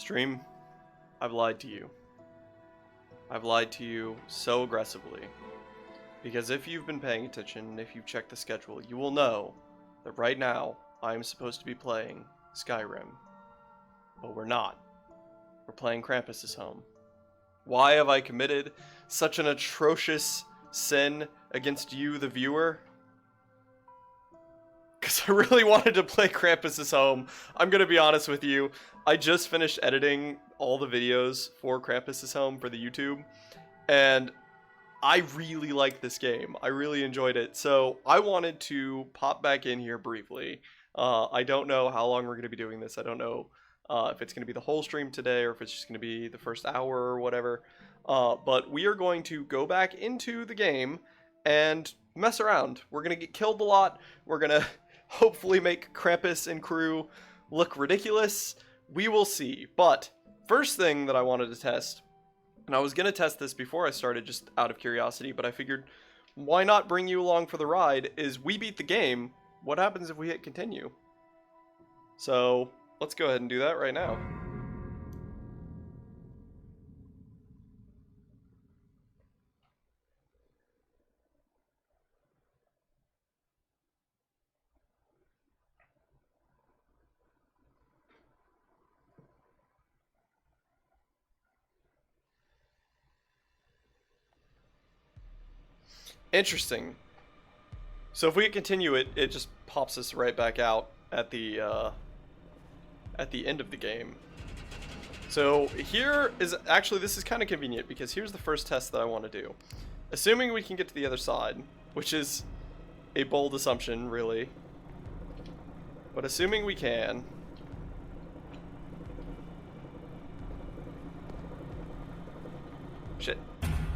Stream, I've lied to you. I've lied to you so aggressively. Because if you've been paying attention, if you've checked the schedule, you will know that right now I'm supposed to be playing Skyrim. But we're not. We're playing Krampus' Home. Why have I committed such an atrocious sin against you, the viewer? Because I really wanted to play Krampus' Home. I'm going to be honest with you. I just finished editing all the videos for Krampus' Home for the YouTube. And I really liked this game. I really enjoyed it. So I wanted to pop back in here briefly. I don't know how long we're going to be doing this. I don't know if it's going to be the whole stream today or if it's just going to be the first hour or whatever. But we are going to go back into the game and mess around. We're going to get killed a lot. We're going to hopefully make Krampus and crew look ridiculous. We will see. But first thing that I wanted to test, and I was going to test this before I started just out of curiosity, but I figured why not bring you along for the ride, is we beat the game. What happens if we hit continue? So let's go ahead and do that right now. Interesting. So if we continue it, it just pops us right back out at the end of the game. So here is actually, this is kind of convenient because here's the first test that I want to do. Assuming we can get to the other side, which is a bold assumption, really. But assuming we can. Shit.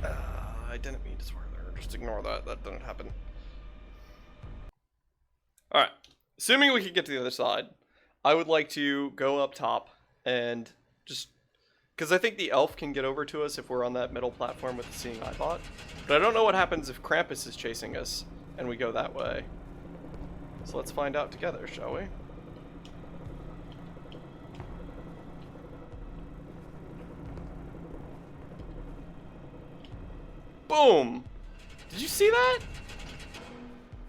I didn't mean to swear there. Just ignore that. That didn't happen. Alright. Assuming we can get to the other side, I would like to go up top and just... because I think the elf can get over to us if we're on that middle platform with the Seeing Eye bot. But I don't know what happens if Krampus is chasing us and we go that way. So let's find out together, shall we? Boom! Did you see that?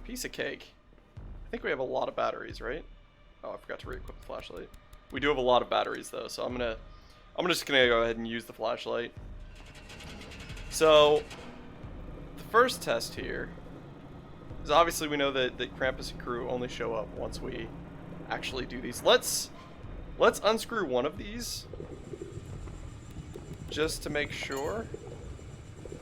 Piece of cake. I think we have a lot of batteries, right? Oh, I forgot to re-equip the flashlight. We do have a lot of batteries though, so I'm just gonna go ahead and use the flashlight. So the first test here is obviously we know that Krampus and crew only show up once we actually do these. Let's unscrew one of these just to make sure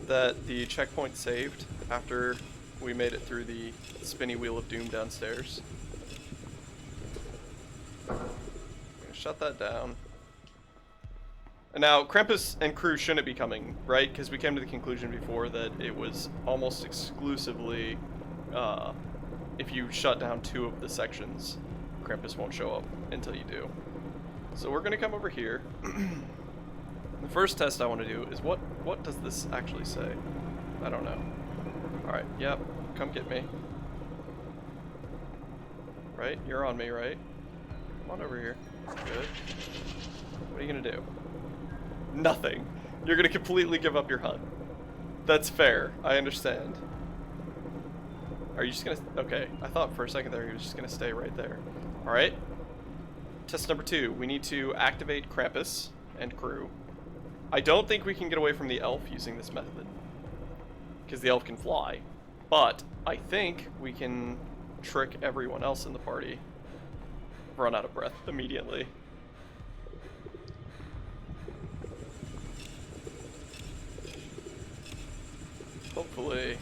that the checkpoint saved after we made it through the spinny wheel of doom downstairs. Shut that down. And now Krampus and crew shouldn't be coming, right? Because we came to the conclusion before that it was almost exclusively if you shut down 2 of the sections, Krampus won't show up until you do. So we're gonna come over here. The first test I want to do is what does this actually say? I don't know. Alright, yep, come get me. Right? You're on me, right? Come on over here. Good. What are you gonna do? Nothing. You're gonna completely give up your hunt. That's fair. I understand. Are you just gonna... okay, I thought for a second there he was just gonna stay right there. Alright. Test number 2. We need to activate Krampus and crew. I don't think we can get away from the elf using this method, because the elf can fly. But I think we can trick everyone else in the party. Run out of breath immediately. Hopefully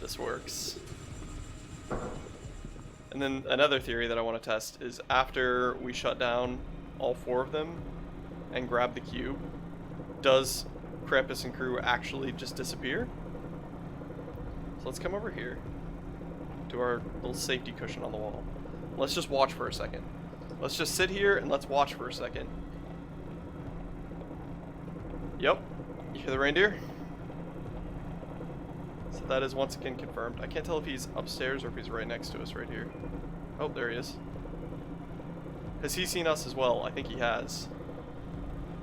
this works. And then another theory that I want to test is after we shut down all 4 of them and grab the cube, does Krampus and crew actually just disappear? So let's come over here to our little safety cushion on the wall. Let's just watch for a second. Let's just sit here and let's watch for a second. Yep. You hear the reindeer? So that is once again confirmed. I can't tell if he's upstairs or if he's right next to us right here. Oh, there he is. Has he seen us as well? I think he has.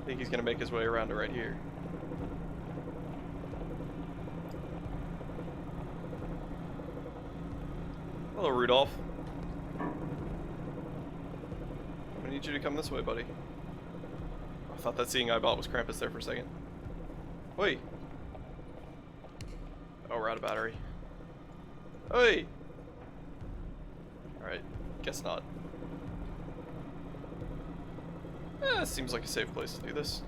think he's gonna make his way around to right here. Hello, Rudolph. I need you to come this way, buddy. I thought that seeing eyeball was Krampus there for a second. Wait. Oh, we're out of battery. Hey! Alright, guess not. Seems like a safe place to do this.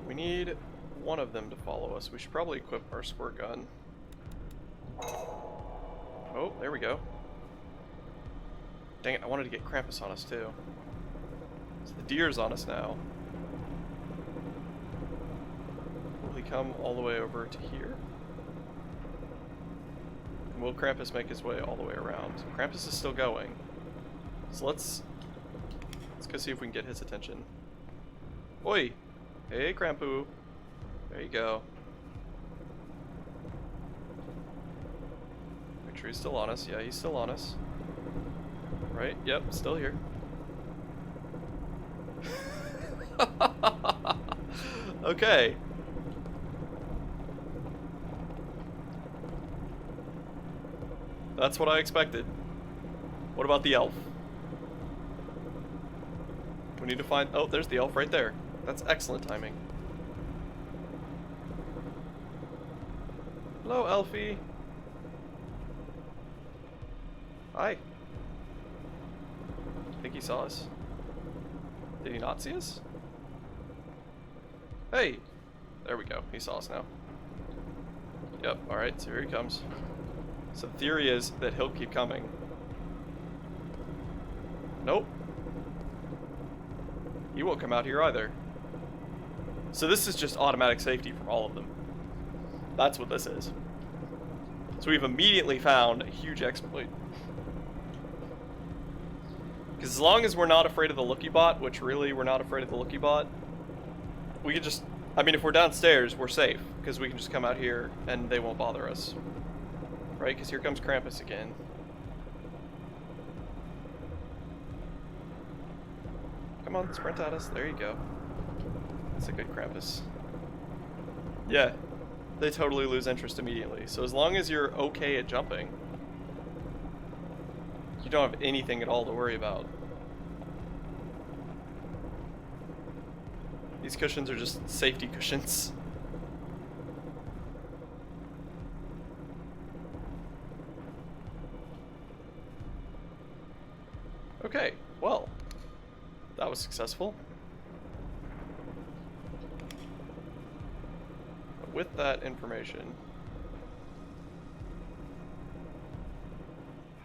We need one of them to follow us. We should probably equip our squirt gun. Oh, there we go. Dang it, I wanted to get Krampus on us too. So the deer's on us now. Will he come all the way over to here? And will Krampus make his way all the way around? Krampus is still going. So let's go see if we can get his attention. Oi! Hey, Krampus. There you go. Make sure he's still on us. Yeah, he's still on us. Right? Yep, still here. Okay. That's what I expected. What about the elf? We need to find... Oh, there's the elf right there. That's excellent timing. Hello, Elfie. Hi. I think he saw us. Did he not see us? Hey! There we go. He saw us now. Yep, alright, so here he comes. So the theory is that he'll keep coming. Nope. He won't come out here either. So this is just automatic safety for all of them. That's what this is. So we've immediately found a huge exploit. Because as long as we're not afraid of the looky bot, which really we're not afraid of the looky bot, we can just... I mean, if we're downstairs, we're safe. Because we can just come out here and they won't bother us. Right? Because here comes Krampus again. Come on, sprint at us. There you go. That's a good Krampus. Yeah. They totally lose interest immediately. So as long as you're okay at jumping, you don't have anything at all to worry about. These cushions are just safety cushions. Okay, well, that was successful. With that information,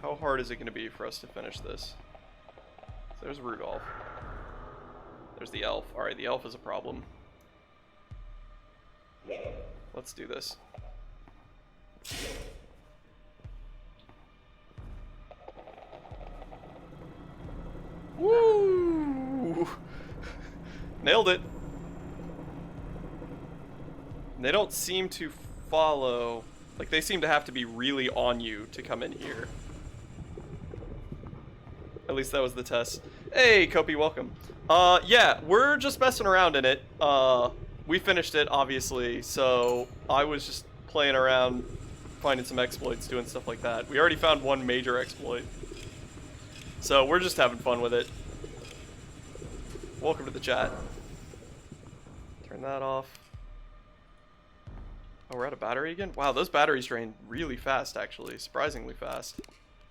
how hard is it going to be for us to finish this? So there's Rudolph. There's the elf. Alright, the elf is a problem. Let's do this. Woo! Nailed it. They don't seem to follow, like they seem to have to be really on you to come in here. At least that was the test. Hey, Kopi, welcome. Yeah, we're just messing around in it. We finished it, obviously, so I was just playing around, finding some exploits, doing stuff like that. We already found one major exploit. So we're just having fun with it. Welcome to the chat. Turn that off. Oh, we're out of battery again? Wow, those batteries drain really fast, actually. Surprisingly fast.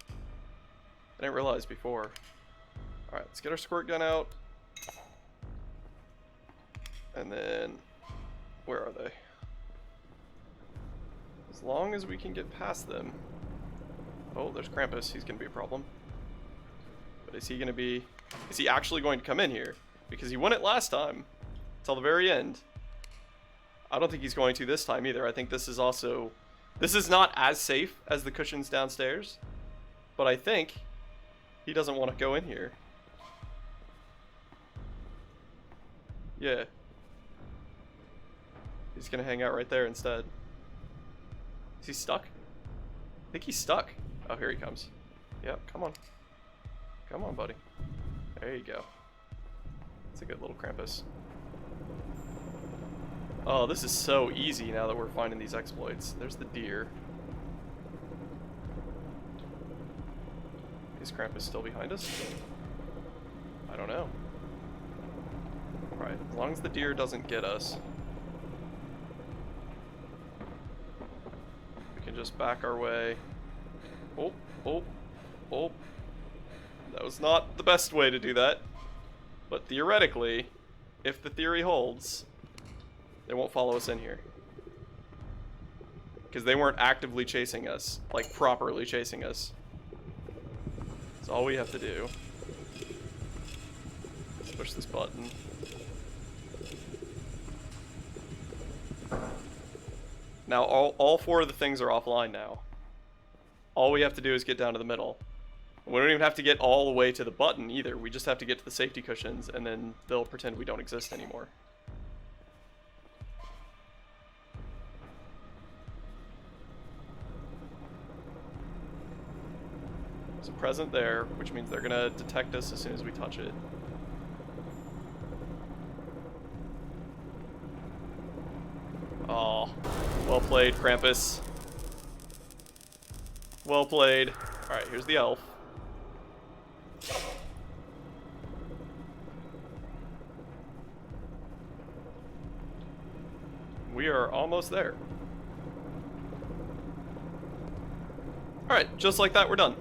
I didn't realize before. Alright, let's get our squirt gun out. And then... where are they? As long as we can get past them... Oh, there's Krampus. He's going to be a problem. But is he going to be... is he actually going to come in here? Because he wouldn't last time. Till the very end. I don't think he's going to this time either. I think this is also... this is not as safe as the cushions downstairs. But I think he doesn't want to go in here. Yeah. He's going to hang out right there instead. Is he stuck? I think he's stuck. Oh, here he comes. Yep, come on. Come on, buddy. There you go. It's a good little Krampus. Oh, this is so easy now that we're finding these exploits. There's the deer. Is Krampus still behind us? I don't know. Alright, as long as the deer doesn't get us, we can just back our way. Oh, oh, oh. That was not the best way to do that. But theoretically, if the theory holds, they won't follow us in here. Because they weren't actively chasing us, like properly chasing us. So all we have to do is push this button. Now all four of the things are offline now. All we have to do is get down to the middle. We don't even have to get all the way to the button either. We just have to get to the safety cushions and then they'll pretend we don't exist anymore. There's a present there, which means they're gonna detect us as soon as we touch it. Oh, well played, Krampus. Well played. Alright, here's the elf. We are almost there. Alright, just like that, we're done.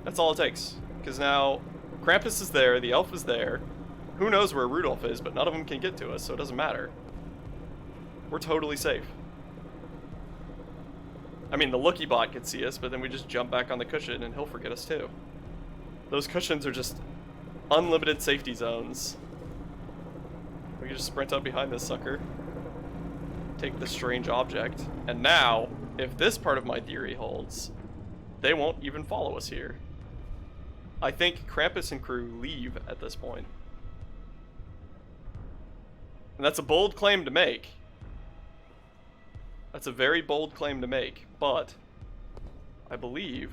That's all it takes. Because now, Krampus is there, the elf is there. Who knows where Rudolph is, but none of them can get to us, so it doesn't matter. We're totally safe. I mean, the Looky Bot could see us, but then we just jump back on the cushion and he'll forget us too. Those cushions are just unlimited safety zones. We can just sprint up behind this sucker. Take this strange object. And now, if this part of my theory holds, they won't even follow us here. I think Krampus and crew leave at this point. And that's a bold claim to make. That's a very bold claim to make, but I believe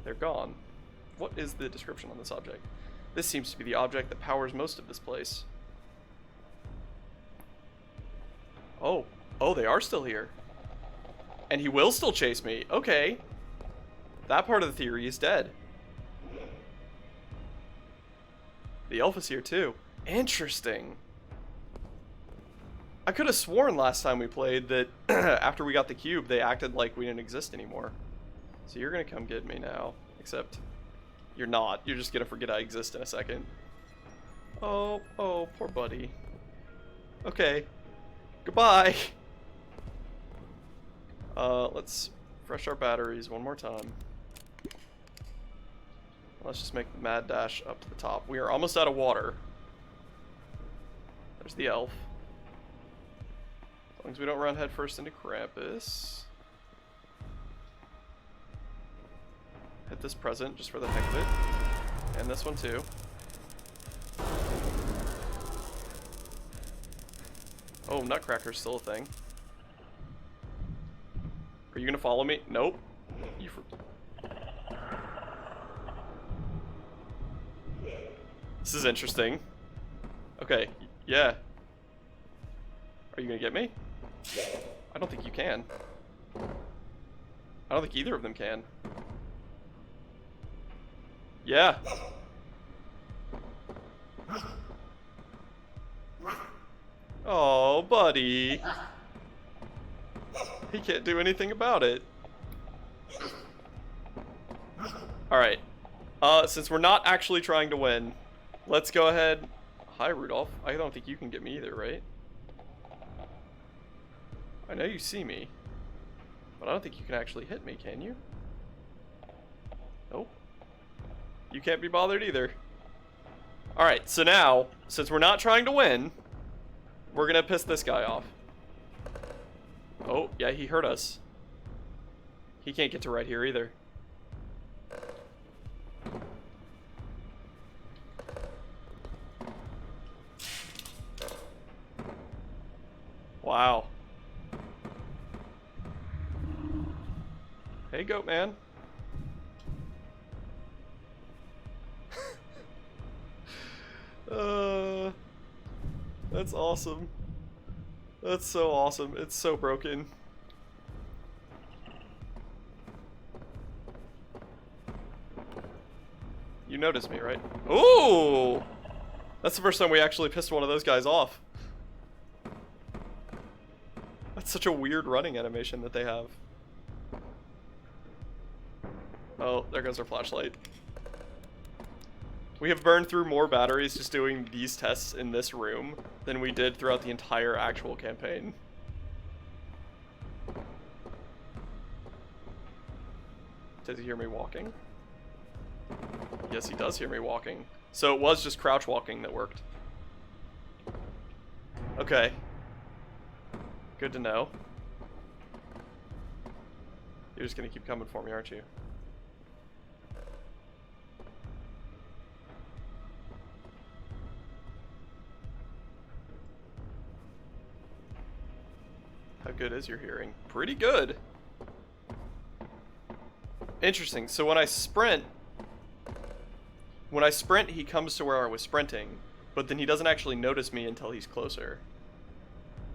they're gone. What is the description on this object? This seems to be the object that powers most of this place. Oh, they are still here. And he will still chase me. Okay. That part of the theory is dead. The elf is here too. Interesting. I could have sworn last time we played that after we got the cube, they acted like we didn't exist anymore. So you're gonna come get me now. Except, you're not. You're just gonna forget I exist in a second. Oh, poor buddy. Okay. Goodbye! Let's refresh our batteries one more time. Let's just make the mad dash up to the top. We are almost out of water. There's the elf. As long as we don't run headfirst into Krampus. Hit this present just for the heck of it. And this one too. Oh, Nutcracker's still a thing. Are you gonna follow me? Nope. This is interesting. Okay, yeah. Are you gonna get me? I don't think you can. I don't think either of them can. Yeah. Oh, buddy. He can't do anything about it. Alright. Since we're not actually trying to win, let's go ahead. Hi, Rudolph. I don't think you can get me either, right? I know you see me, but I don't think you can actually hit me, can you? Nope. You can't be bothered either. Alright, so now, since we're not trying to win, we're gonna piss this guy off. Oh, yeah, he hurt us. He can't get to right here either. Wow. Hey, goat man. That's awesome. That's so awesome. It's so broken. You noticed me, right? Ooh! That's the first time we actually pissed one of those guys off. That's such a weird running animation that they have. Oh, there goes our flashlight. We have burned through more batteries just doing these tests in this room than we did throughout the entire actual campaign. Does he hear me walking? Yes, he does hear me walking. So it was just crouch walking that worked. Okay. Good to know. You're just gonna keep coming for me, aren't you? How good is your hearing? Pretty good. Interesting. So when I sprint, he comes to where I was sprinting, but then he doesn't actually notice me until he's closer.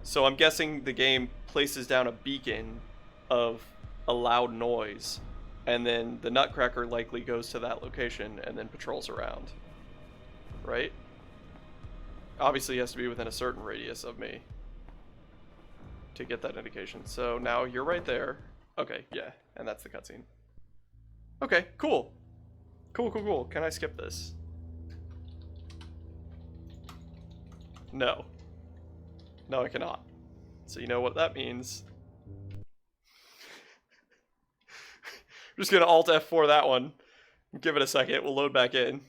So I'm guessing the game places down a beacon of a loud noise, and then the Nutcracker likely goes to that location and then patrols around. Right? Obviously he has to be within a certain radius of me to get that indication. So now you're right there. Okay, yeah, and that's the cutscene. Okay, cool. Cool. Can I skip this? No. No, I cannot. So you know what that means. I'm just gonna Alt F4 that one. Give it a second, we'll load back in.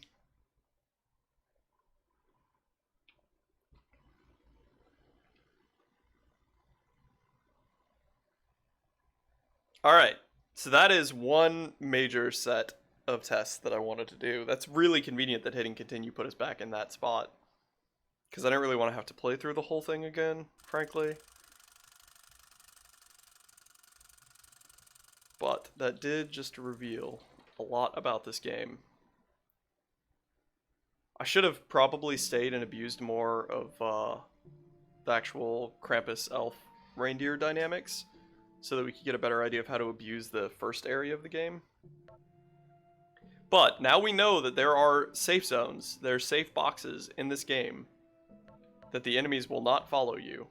Alright, so that is one major set of tests that I wanted to do. That's really convenient that hitting continue put us back in that spot, because I didn't really want to have to play through the whole thing again, frankly. But that did just reveal a lot about this game. I should have probably stayed and abused more of the actual Krampus elf reindeer dynamics, so that we could get a better idea of how to abuse the first area of the game. But now we know that there are safe zones, there are safe boxes in this game, that the enemies will not follow you.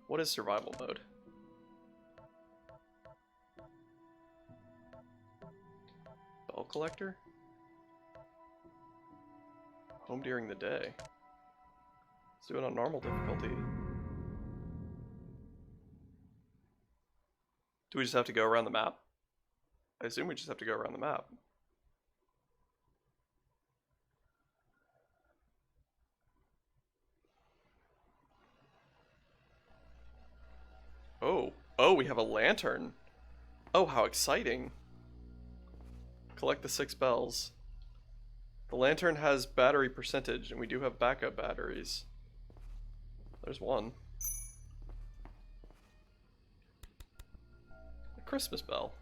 What is survival mode? Bell collector? Home during the day. Let's do it on normal difficulty. Do we just have to go around the map? I assume we just have to go around the map. Oh, we have a lantern. Oh, how exciting. Collect the 6 bells. The lantern has battery percentage, and we do have backup batteries. There's one. A Christmas bell.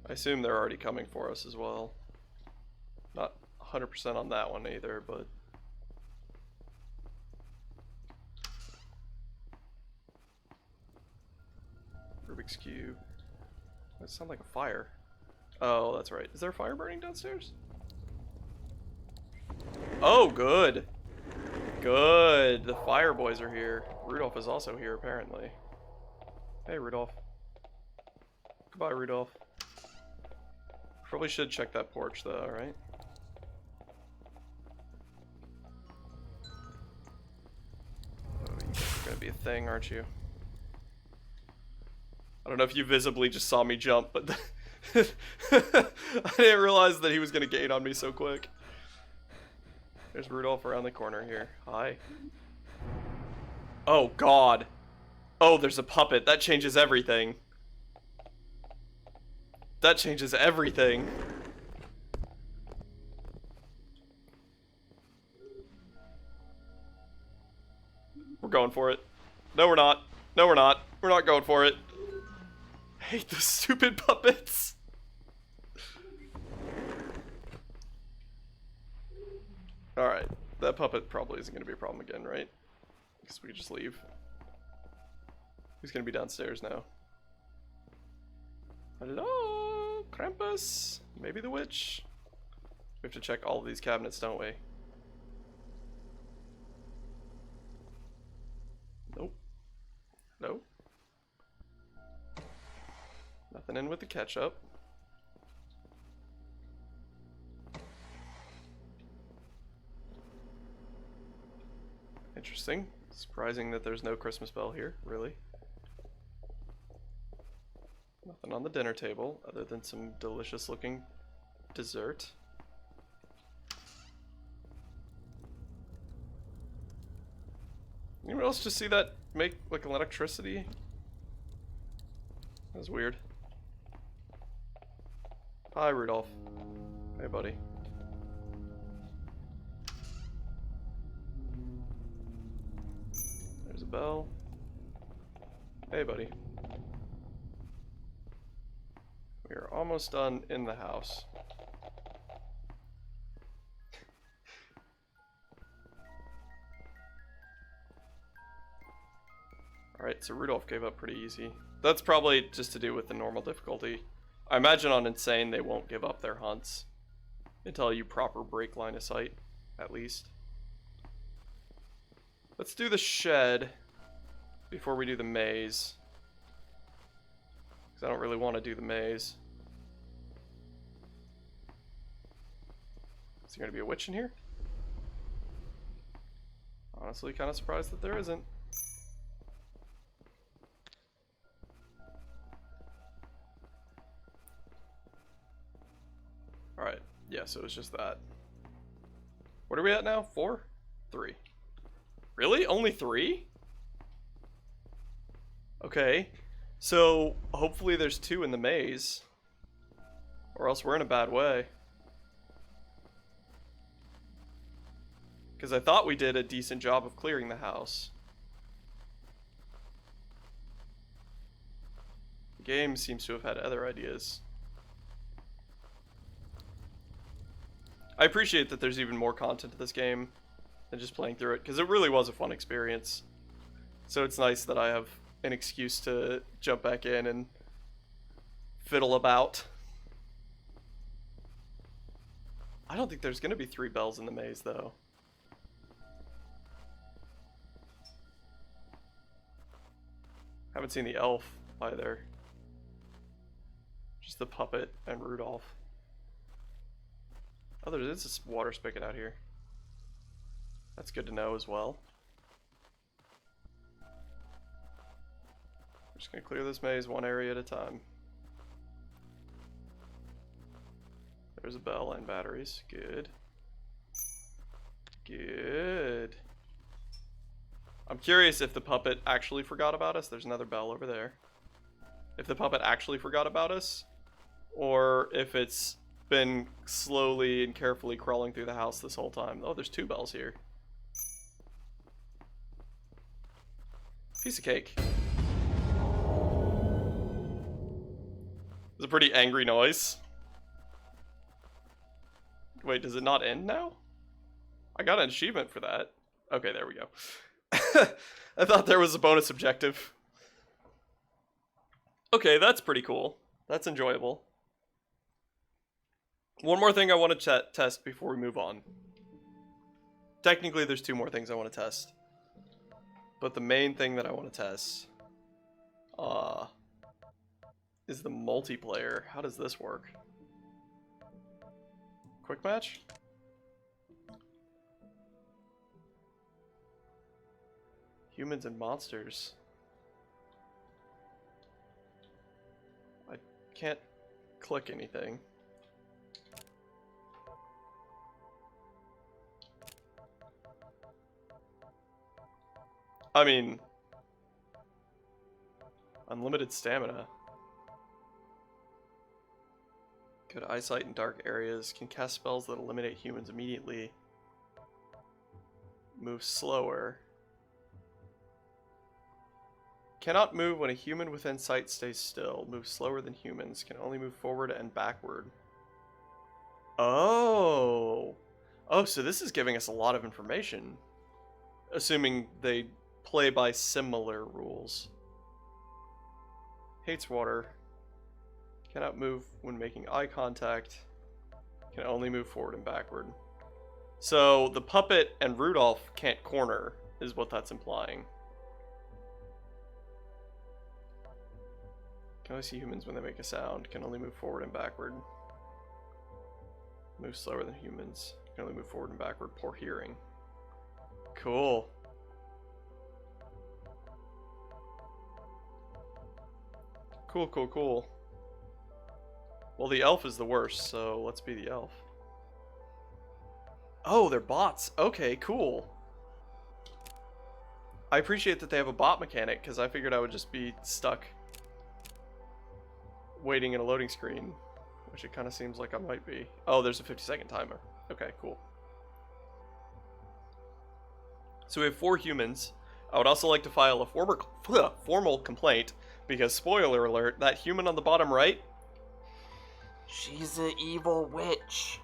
I assume they're already coming for us as well. Not 100% on that one either, but... Rubik's Cube. That sounds like a fire. Oh, that's right. Is there a fire burning downstairs? Oh, good. Good. The fire boys are here. Rudolph is also here, apparently. Hey, Rudolph. Goodbye, Rudolph. Probably should check that porch, though, right? Oh, you guys are gonna be a thing, aren't you? I don't know if you visibly just saw me jump, but I didn't realize that he was going to gain on me so quick. There's Rudolph around the corner here. Hi. Oh, God. Oh, there's a puppet. That changes everything. That changes everything. We're going for it. No, we're not. No, we're not. We're not going for it. I hate those stupid puppets. Alright, that puppet probably isn't going to be a problem again, right? Because we can just leave. Who's going to be downstairs now? Hello, Krampus. Maybe the witch. We have to check all of these cabinets, don't we? Nope. Nope. Nothing in with the ketchup. Interesting. Surprising that there's no Christmas bell here, really. Nothing on the dinner table other than some delicious looking dessert. Anyone else just see that make like electricity? That was weird. Hi, Rudolph. Hey, buddy. There's a bell. Hey, buddy. We are almost done in the house. Alright, so Rudolph gave up pretty easy. That's probably just to do with the normal difficulty. I imagine on Insane they won't give up their hunts until you proper break line of sight, at least. Let's do the shed before we do the maze. Because I don't really want to do the maze. Is there going to be a witch in here? Honestly, kind of surprised that there isn't. Alright, yeah, so it's just that. What are we at now? 4? 3. Really? Only 3? Okay, so hopefully there's 2 in the maze. Or else we're in a bad way. Because I thought we did a decent job of clearing the house. The game seems to have had other ideas. I appreciate that there's even more content to this game than just playing through it, because it really was a fun experience. So it's nice that I have an excuse to jump back in and fiddle about. I don't think there's going to be 3 bells in the maze, though. Haven't seen the elf either. Just the puppet and Rudolph. Oh, there is a water spigot out here. That's good to know as well. I'm just gonna clear this maze one area at a time. There's a bell and batteries. Good. Good. I'm curious if the puppet actually forgot about us. There's another bell over there. If the puppet actually forgot about us, or if it's been slowly and carefully crawling through the house this whole time. Oh, there's 2 bells here. Piece of cake. It's a pretty angry noise. Wait, does it not end now? I got an achievement for that. Okay, there we go. I thought there was a bonus objective. Okay, that's pretty cool. That's enjoyable. One more thing I want to test before we move on. Technically, there's 2 more things I want to test. But the main thing that I want to test is the multiplayer. How does this work? Quick match? Humans and monsters. I can't click anything. I mean, unlimited stamina. Good eyesight in dark areas. Can cast spells that eliminate humans immediately. Move slower. Cannot move when a human within sight stays still. Move slower than humans. Can only move forward and backward. Oh. Oh, Oh, so this is giving us a lot of information. Assuming they play by similar rules. Hates water. Cannot move when making eye contact. Can only move forward and backward. So the puppet and Rudolph can't corner, is what that's implying. Can only see humans when they make a sound. Can only move forward and backward. Move slower than humans. Can only move forward and backward. Poor hearing. Cool. Cool, cool, cool. Well, the elf is the worst, so let's be the elf. Oh, they're bots. Okay, cool. I appreciate that they have a bot mechanic, because I figured I would just be stuck waiting in a loading screen, which it kind of seems like I might be. Oh, there's a 50-second timer. Okay, cool. So we have 4 humans. I would also like to file a formal complaint, because spoiler alert, that human on the bottom right, she's an evil witch.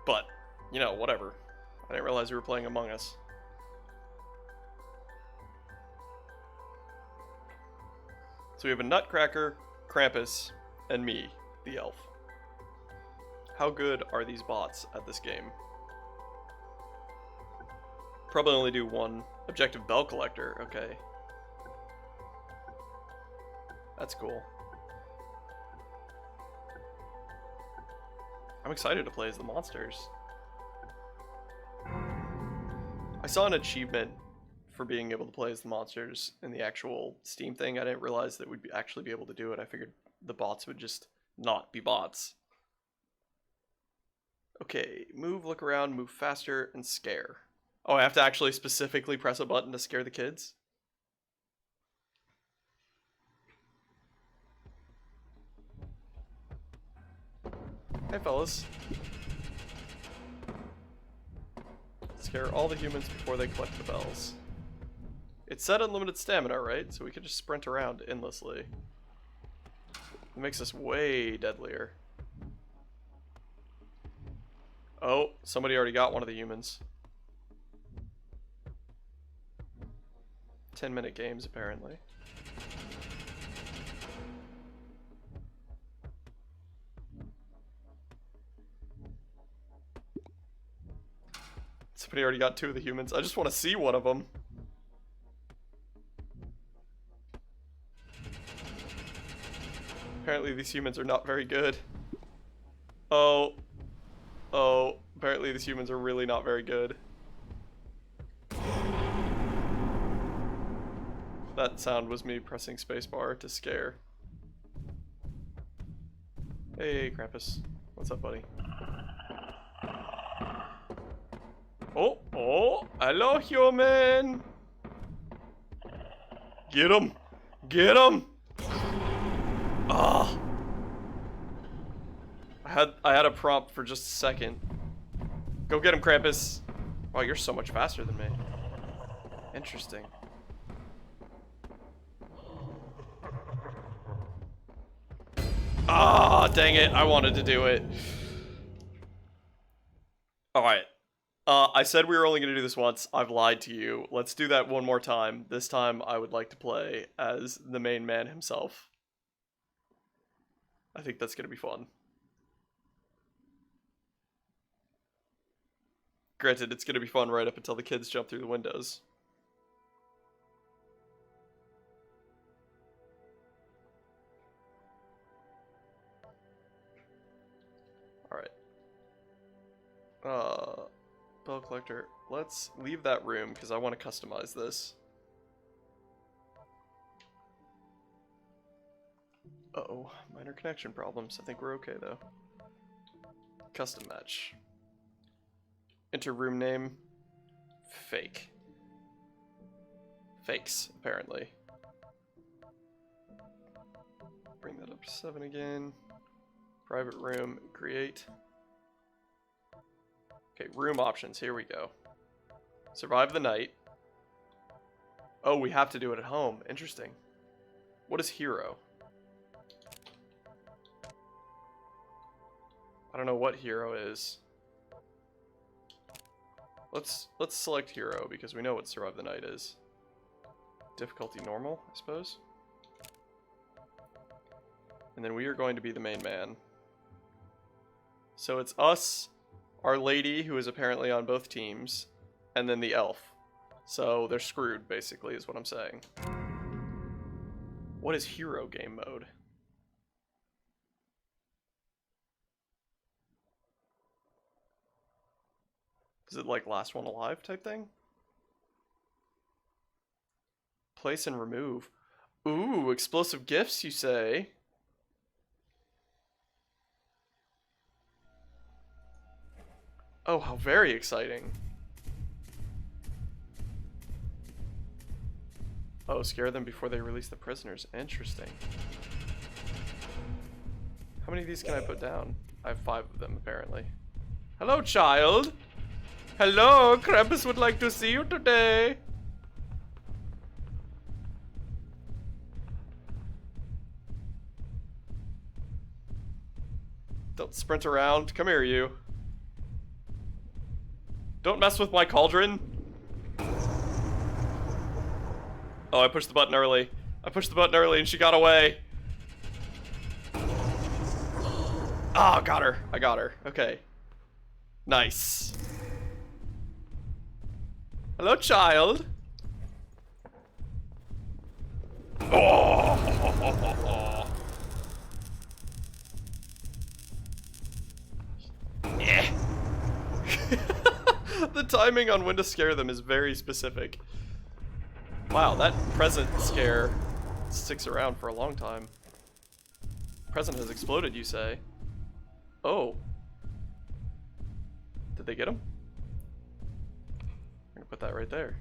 but, you know, whatever. I didn't realize we were playing Among Us. So we have a Nutcracker, Krampus, and me, the elf. How good are these bots at this game? Probably only do one. Objective bell collector, okay. That's cool. I'm excited to play as the monsters. I saw an achievement for being able to play as the monsters in the actual Steam thing. I didn't realize that we'd actually be able to do it. I figured the bots would just not be bots. Okay, move, look around, move faster, and scare. Oh, I have to actually specifically press a button to scare the kids? Hey, fellas. Scare all the humans before they collect the bells. It said unlimited stamina, right? So we could just sprint around endlessly. It makes us way deadlier. Oh, somebody already got one of the humans. 10-minute games, apparently. Somebody already got 2 of the humans. I just want to see one of them. Apparently these humans are not very good. Oh. Oh. Apparently these humans are really not very good. That sound was me pressing spacebar to scare. Hey, Krampus. What's up, buddy? Oh, oh, hello, human. Get him. Get him. Ah. I had a prompt for just a second. Go get him, Krampus. Wow, you're so much faster than me. Interesting. Ah, dang it. I wanted to do it. Alright. I said we were only going to do this once. I've lied to you. Let's do that one more time. This time I would like to play as the main man himself. I think that's going to be fun. Granted, it's going to be fun right up until the kids jump through the windows. Alright. Bell collector. Let's leave that room because I want to customize this. Uh-oh. Minor connection problems. I think we're okay, though. Custom match. Enter room name. Fake. Fakes, apparently. Bring that up to 7 again. Private room. Create. Okay, room options. Here we go. Survive the night. Oh, we have to do it at home. Interesting. What is hero? I don't know what hero is. Let's select hero because we know what survive the night is. Difficulty normal, I suppose. And then we are going to be the main man. So it's us, our lady, who is apparently on both teams, and then the elf. So they're screwed, basically, is what I'm saying. What is hero game mode? Is it like last one alive type thing? Place and remove. Ooh, explosive gifts, you say? Oh, how very exciting. Oh, scare them before they release the prisoners. Interesting. How many of these can I put down? I have 5 of them, apparently. Hello, child! Hello, Krampus would like to see you today! Don't sprint around. Come here, you. Don't mess with my cauldron. Oh, I pushed the button early. I pushed the button early and she got away. Ah, got her. I got her. Okay. Nice. Hello, child. Oh. Yeah. The timing on when to scare them is very specific. Wow, that present scare sticks around for a long time. Present has exploded, you say? Oh. Did they get him? I'm gonna put that right there.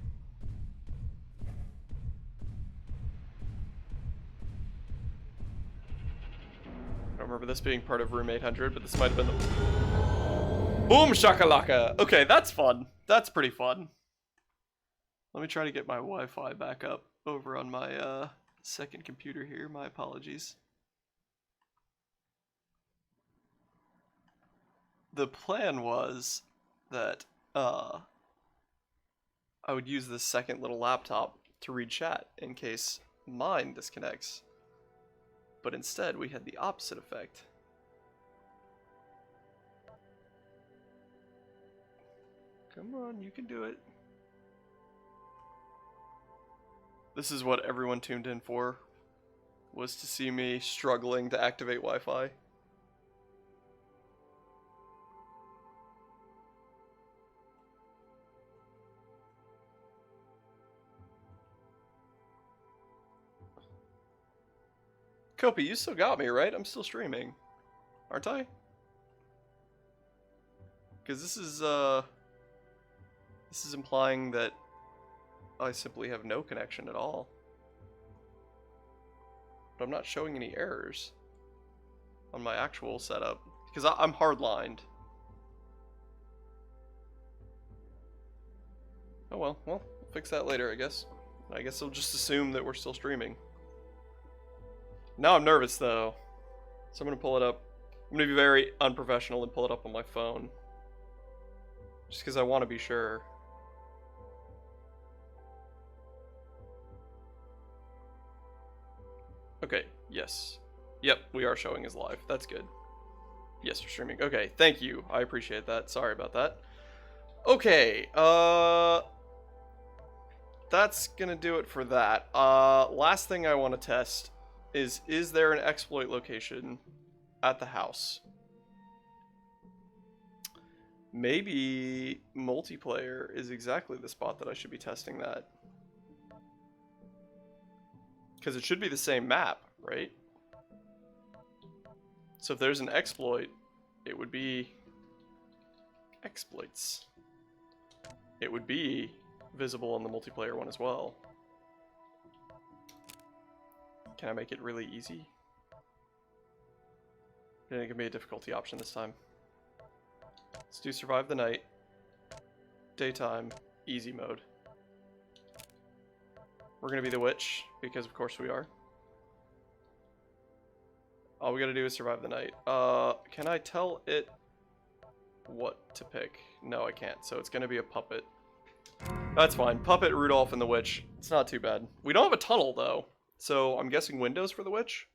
I don't remember this being part of Room 800, but this might have been the... Boom shakalaka! Okay, that's fun. That's pretty fun. Let me try to get my Wi-Fi back up over on my second computer here. My apologies. The plan was that I would use this second little laptop to read chat in case mine disconnects. But instead, we had the opposite effect. Come on, you can do it. This is what everyone tuned in for, was to see me struggling to activate Wi-Fi. Kopi, you still got me, right? I'm still streaming, aren't I? Because this is implying that I simply have no connection at all. But I'm not showing any errors on my actual setup because I'm hardlined. Oh well, we'll fix that later, I guess. I guess I'll just assume that we're still streaming. Now I'm nervous though, so I'm gonna pull it up. I'm gonna be very unprofessional and pull it up on my phone, just because I want to be sure. Okay, yes. Yep, we are showing as live. That's good. Yes, you're streaming. Okay, thank you. I appreciate that. Sorry about that. Okay, that's gonna do it for that. Last thing I want to test is there an exploit location at the house? Maybe multiplayer is exactly the spot that I should be testing that. Because it should be the same map, right? So if there's an exploit, it would be exploits. It would be visible on the multiplayer one as well. Can I make it really easy? It didn't give me a difficulty option this time. Let's do survive the night, daytime, easy mode. We're gonna be the witch, because of course we are. All we gotta do is survive the night. Can I tell it what to pick. No, I can't. So it's going to be a puppet. That's fine. Puppet, Rudolph, and the witch. It's not too bad. We don't have a tunnel, though. So I'm guessing windows for the witch?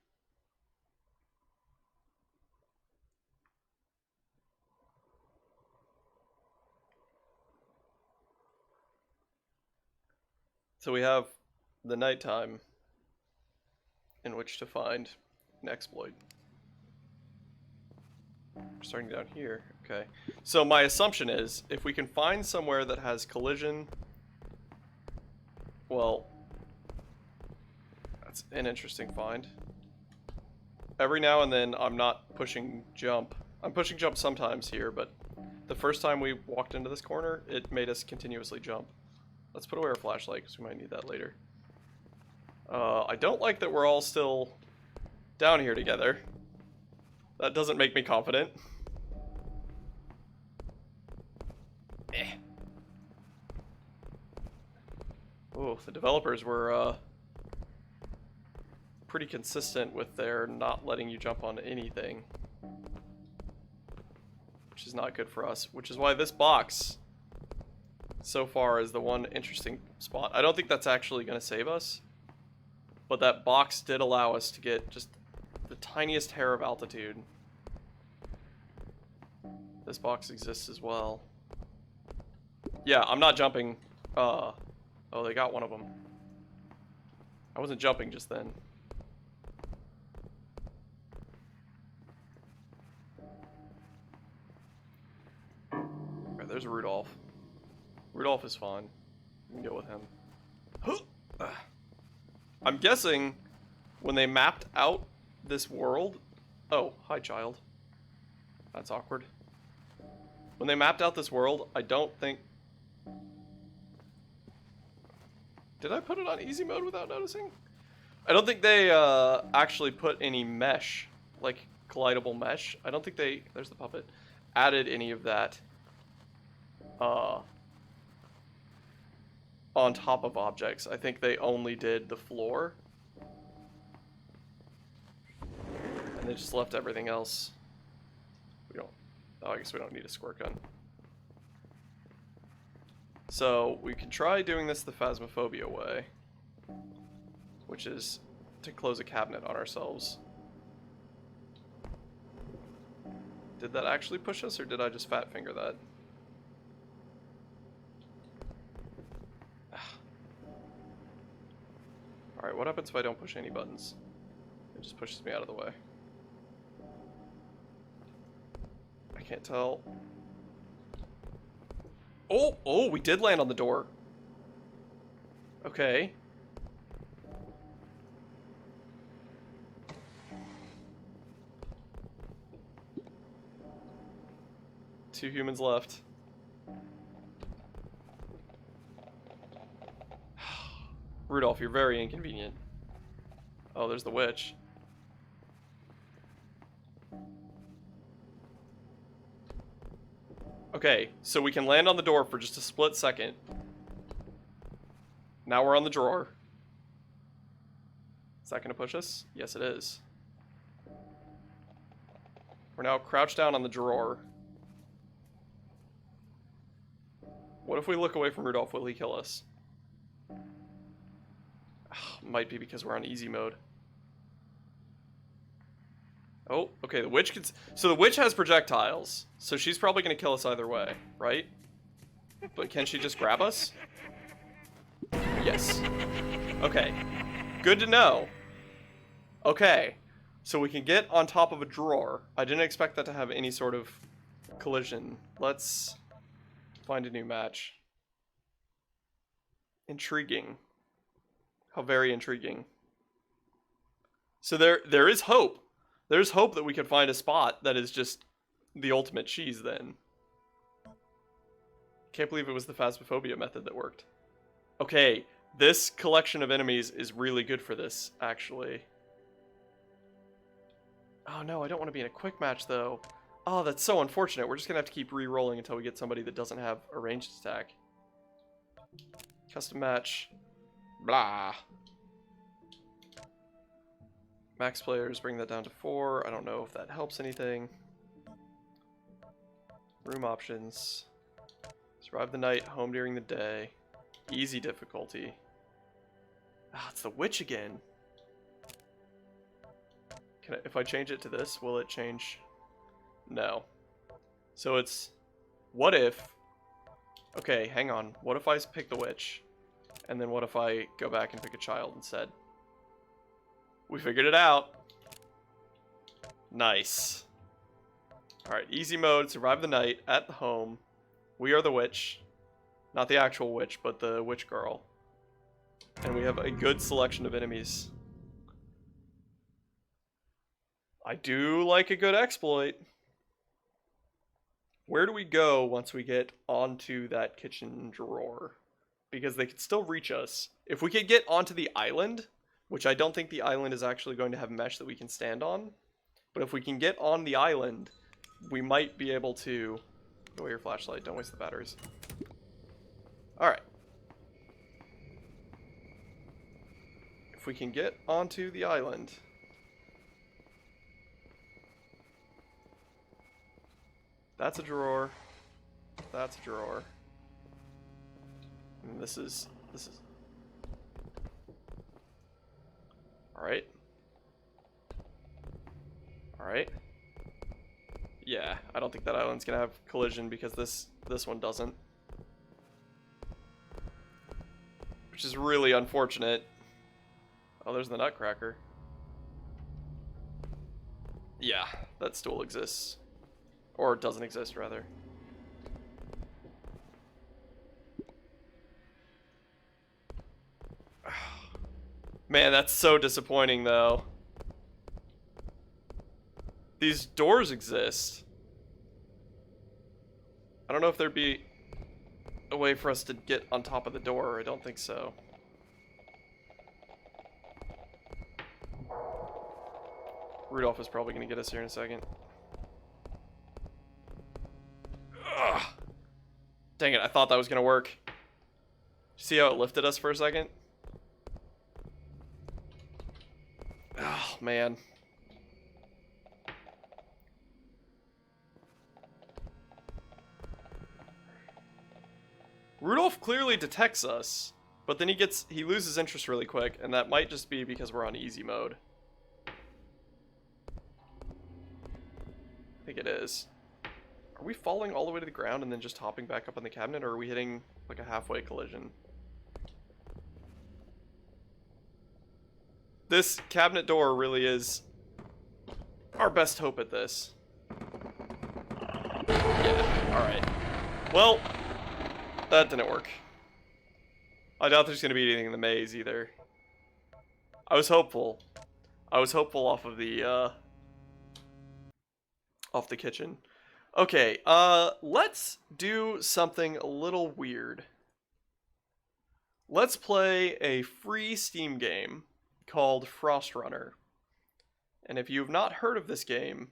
So we have the nighttime in which to find an exploit. Starting down here. Okay. So my assumption is, if we can find somewhere that has collision, well, that's an interesting find. Every now and then I'm not pushing jump. I'm pushing jump sometimes here, but the first time we walked into this corner, it made us continuously jump. Let's put away our flashlight, because we might need that later. I don't like that we're all still down here together. That doesn't make me confident. Oh, the developers were pretty consistent with their not letting you jump on anything. Which is not good for us. Which is why this box, so far, is the one interesting spot. I don't think that's actually going to save us. But that box did allow us to get just the tiniest hair of altitude. This box exists as well. Yeah, I'm not jumping. Oh, they got one of them. I wasn't jumping just then. Alright, there's Rudolph. Rudolph is fine. We can go with him. I'm guessing when they mapped out this world... Oh, hi, child. That's awkward. When they mapped out this world, I don't think... Did I put it on easy mode without noticing? I don't think they actually put any mesh, like collidable mesh. I don't think they... There's the puppet. Added any of that on top of objects. I think they only did the floor. And they just left everything else. We don't... Oh, I guess we don't need a squirt gun. So, we can try doing this the Phasmophobia way. Which is to close a cabinet on ourselves. Did that actually push us, or did I just fat finger that? Alright, what happens if I don't push any buttons? It just pushes me out of the way. I can't tell. Oh, we did land on the door. Okay. Two humans left. Rudolph, you're very inconvenient. Oh, there's the witch. Okay, so we can land on the door for just a split second. Now we're on the drawer. Is that going to push us? Yes, it is. We're now crouched down on the drawer. What if we look away from Rudolph? Will he kill us? Might be because we're on easy mode. Oh, okay, the witch can... So the witch has projectiles, so she's probably going to kill us either way, right? But can she just grab us? Yes. Okay. Good to know. Okay. So we can get on top of a drawer. I didn't expect that to have any sort of collision. Let's find a new match. Intriguing. How very intriguing. So there is hope. There's hope that we can find a spot that is just the ultimate cheese then. Can't believe it was the Phasmophobia method that worked. Okay, this collection of enemies is really good for this, actually. Oh no, I don't want to be in a quick match though. Oh, that's so unfortunate. We're just gonna have to keep re-rolling until we get somebody that doesn't have a ranged attack. Custom match. Blah. Max players, bring that down to 4. I don't know if that helps anything. Room options. Survive the night, home during the day. Easy difficulty. Ah, it's the witch again. Can I, if I change it to this, will it change? No. So it's, what if, okay, hang on. What if I pick the witch? And then what if I go back and pick a child instead? We figured it out. Nice. Alright, easy mode, survive the night, at the home. We are the witch. Not the actual witch, but the witch girl. And we have a good selection of enemies. I do like a good exploit. Where do we go once we get onto that kitchen drawer? Because they could still reach us. If we could get onto the island, which I don't think the island is actually going to have mesh that we can stand on, but if we can get on the island, we might be able to... Go away your flashlight, don't waste the batteries. Alright. If we can get onto the island... That's a drawer. That's a drawer. And this is... Alright. Alright. Yeah, I don't think that island's gonna have collision because this one doesn't. Which is really unfortunate. Oh, there's the nutcracker. Yeah, that stool exists. Or doesn't exist, rather. Man, that's so disappointing, though. These doors exist. I don't know if there'd be a way for us to get on top of the door. I don't think so. Rudolph is probably going to get us here in a second. Ugh. Dang it, I thought that was going to work. See how it lifted us for a second? Oh, man. Rudolph clearly detects us, but then he loses interest really quick, and that might just be because we're on easy mode. I think it is. Are we falling all the way to the ground and then just hopping back up on the cabinet, or are we hitting like a halfway collision? This cabinet door really is our best hope at this. Yeah, alright. Well, that didn't work. I doubt there's going to be anything in the maze either. I was hopeful. I was hopeful off of the kitchen. Okay, let's do something a little weird. Let's play a free Steam game called Frost Runner. And if you've not heard of this game,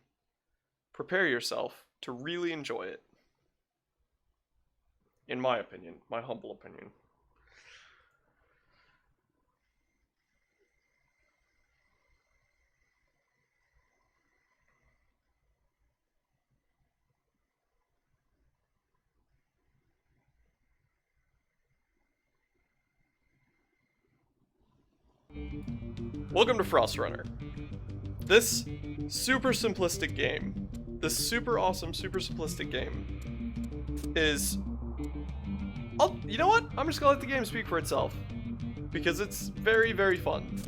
prepare yourself to really enjoy it. In my opinion, my humble opinion. Welcome to Frost Runner. This super simplistic game, this super awesome, super simplistic game is... you know what? I'm just gonna let the game speak for itself. Because it's very, very fun.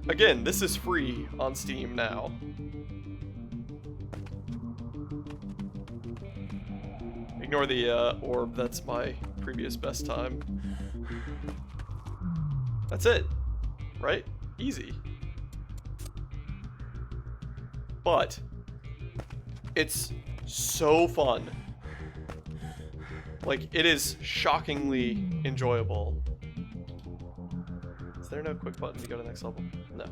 Again, this is free on Steam now. Ignore the orb, that's my previous best time. That's it, right? Easy. But it's so fun. Like, it is shockingly enjoyable. Is there no quick button to go to the next level? No.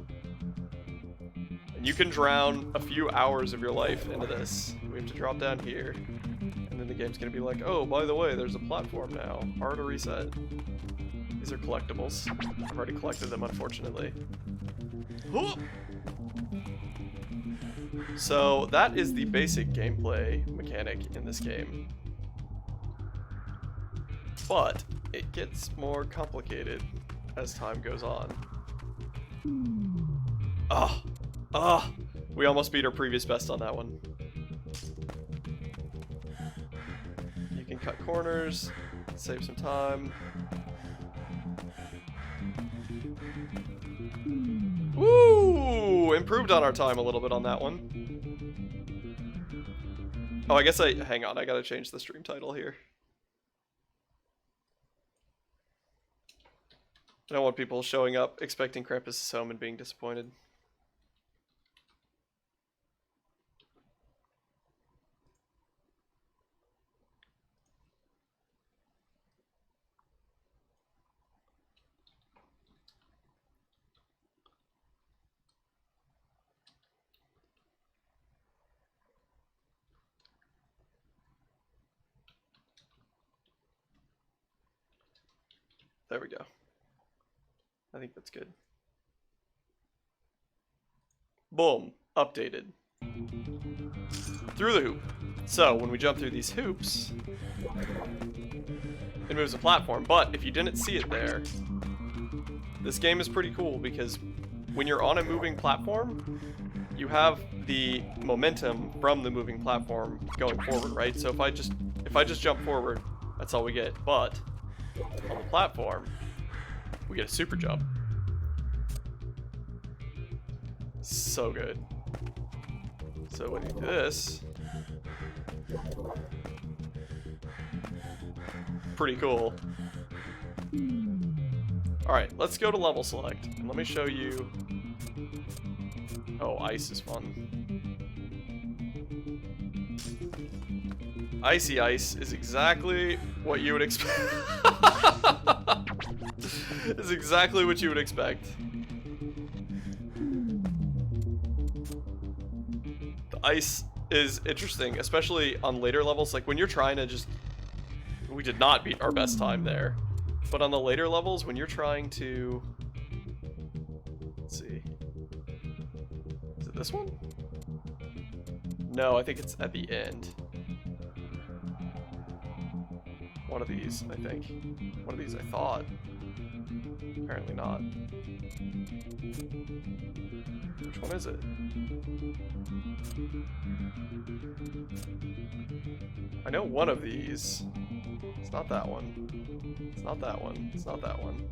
And you can drown a few hours of your life into this. We have to drop down here. And then the game's gonna be like, oh, by the way, there's a platform now. Hard to reset. These are collectibles. I've already collected them, unfortunately. So that is the basic gameplay mechanic in this game. But it gets more complicated as time goes on. We almost beat our previous best on that one. You can cut corners, save some time. Woo! Improved on our time a little bit on that one. Oh, I guess hang on, I gotta change the stream title here. I don't want people showing up expecting Krampus is home and being disappointed. There we go. I think that's good. Boom. Updated. Through the hoop. So, when we jump through these hoops, it moves a platform. But if you didn't see it there, this game is pretty cool because when you're on a moving platform, you have the momentum from the moving platform going forward, right? So if I just jump forward, that's all we get. But on the platform, we get a super jump. So good. So when you do this, pretty cool. Alright, let's go to level select. And let me show you. Oh, ice is fun. Icy ice is exactly what you would expect. Is exactly what you would expect. The ice is interesting, especially on later levels. Like when you're trying to just... We did not beat our best time there. But on the later levels, when you're trying to... Let's see. Is it this one? No, I think it's at the end. One of these, I think. One of these, I thought. Apparently not. Which one is it? I know one of these. It's not that one. It's not that one. It's not that one.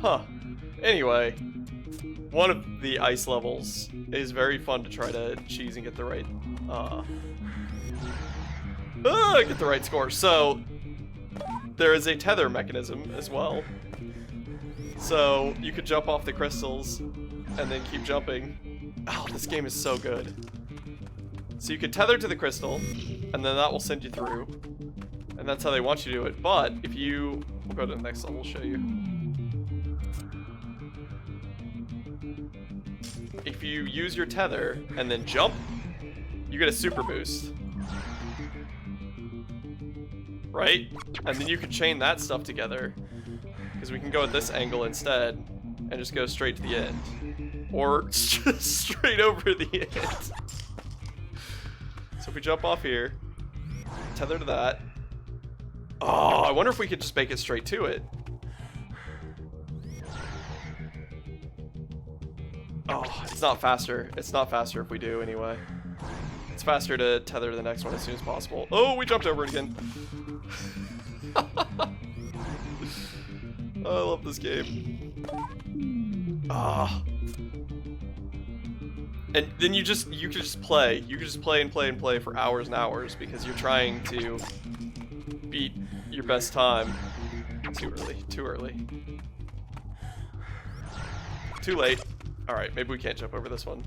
Huh. Anyway, one of the ice levels is very fun to try to cheese and get the right, get the right score. So, there is a tether mechanism as well. So, you could jump off the crystals and then keep jumping. Oh, this game is so good. So you could tether to the crystal, and then that will send you through. And that's how they want you to do it. But if you... We'll go to the next level, show you. If you use your tether and then jump, you get a super boost. Right? And then you can chain that stuff together. Because we can go at this angle instead and just go straight to the end. Or just straight over the end. So if we jump off here, tether to that. Oh, I wonder if we could just make it straight to it. Oh, it's not faster. It's not faster if we do anyway. It's faster to tether to the next one as soon as possible. Oh, we jumped over it again. Oh, I love this game. Ah. And then you can just play. You can just play and play and play for hours and hours because you're trying to beat your best time. Too early. Too early. Too late. Alright, maybe we can't jump over this one.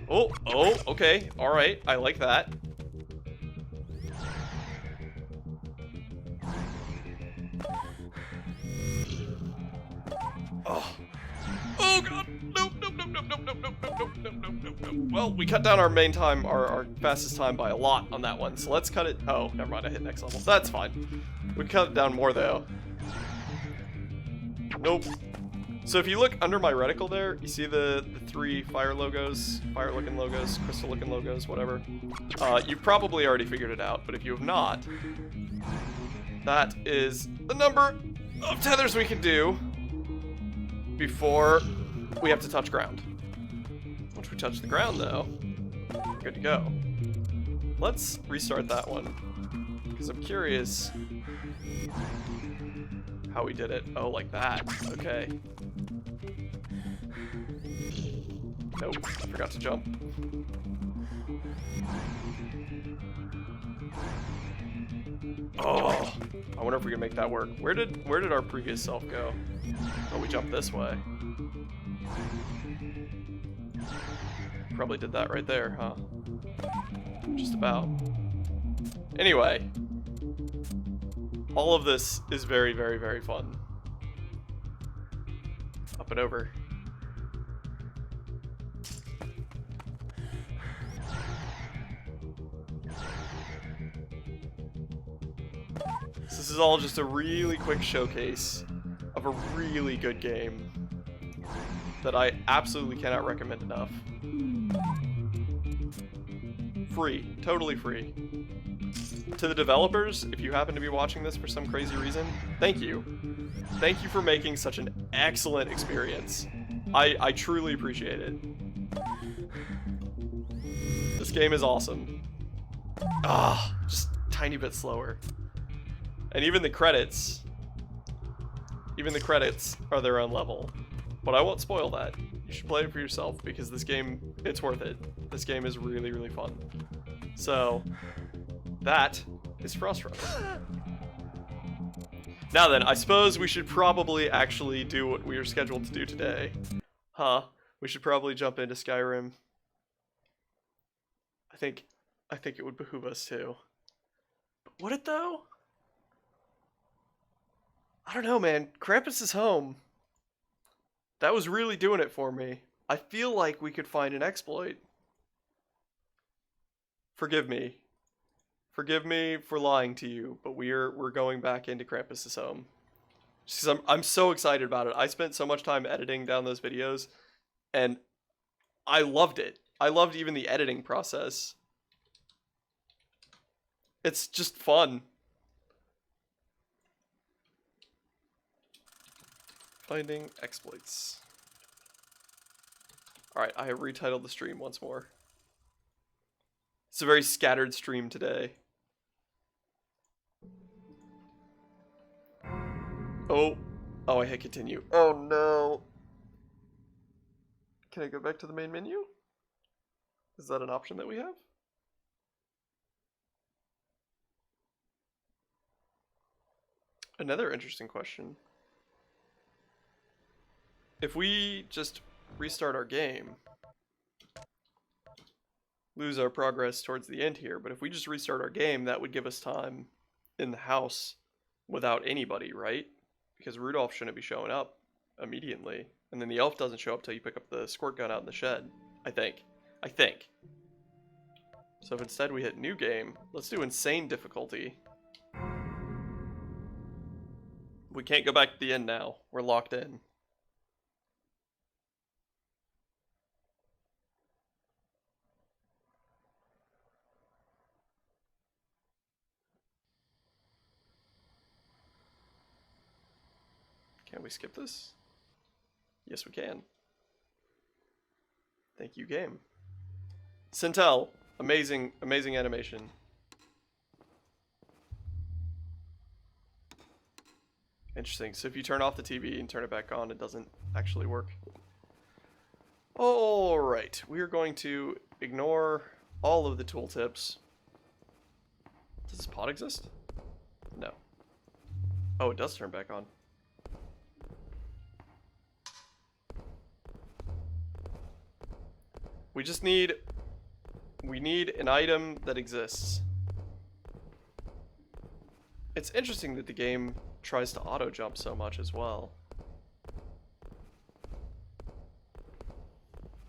Oh, okay. Alright, I like that. Oh god! Nope. Well, we cut down our main time, our fastest time by a lot on that one, so let's cut it. Oh, never mind, I hit next level. That's fine. We cut it down more though. Nope. So if you look under my reticle there, you see the three fire logos, fire-looking logos, crystal-looking logos, whatever. You've probably already figured it out, but if you have not, that is the number of tethers we can do before we have to touch ground. Once we touch the ground, though, we're good to go. Let's restart that one, because I'm curious how we did it. Oh, like that. Okay. Nope, forgot to jump. Oh, I wonder if we can make that work. Where did our previous self go? Oh, we jumped this way. Probably did that right there, huh? Just about. Anyway, all of this is very, very, very fun. Up and over. This is all just a really quick showcase of a really good game that I absolutely cannot recommend enough. Free, totally free. To the developers, if you happen to be watching this for some crazy reason, thank you. Thank you for making such an excellent experience. I truly appreciate it. This game is awesome. Just a tiny bit slower. And even the credits are their own level. But I won't spoil that. You should play it for yourself because this game, it's worth it. This game is really, really fun. So, that is Frostrum. Now then, I suppose we should probably actually do what we are scheduled to do today. Huh? We should probably jump into Skyrim. I think it would behoove us to. But would it though? I don't know, man. Krampus is home. That was really doing it for me. I feel like we could find an exploit. Forgive me. Forgive me for lying to you, but we're going back into Krampus's home. Just 'cause I'm so excited about it. I spent so much time editing down those videos, and I loved it. I loved even the editing process. It's just fun. Finding exploits. Alright, I have retitled the stream once more. It's a very scattered stream today. Oh, I hit continue. Oh no. Can I go back to the main menu? Is that an option that we have? Another interesting question. If we just restart our game, lose our progress towards the end here, but if we just restart our game, that would give us time in the house without anybody, right? Because Rudolph shouldn't be showing up immediately, and then the elf doesn't show up till you pick up the squirt gun out in the shed, I think. So if instead we hit new game, let's do insane difficulty. We can't go back to the end now. We're locked in. Can we skip this? Yes, we can. Thank you, game. Sintel, amazing, amazing animation. Interesting. So if you turn off the TV and turn it back on, it doesn't actually work. Alright, we are going to ignore all of the tooltips. Does this pod exist? No. Oh, it does turn back on. We need an item that exists. It's interesting that the game tries to auto jump so much as well.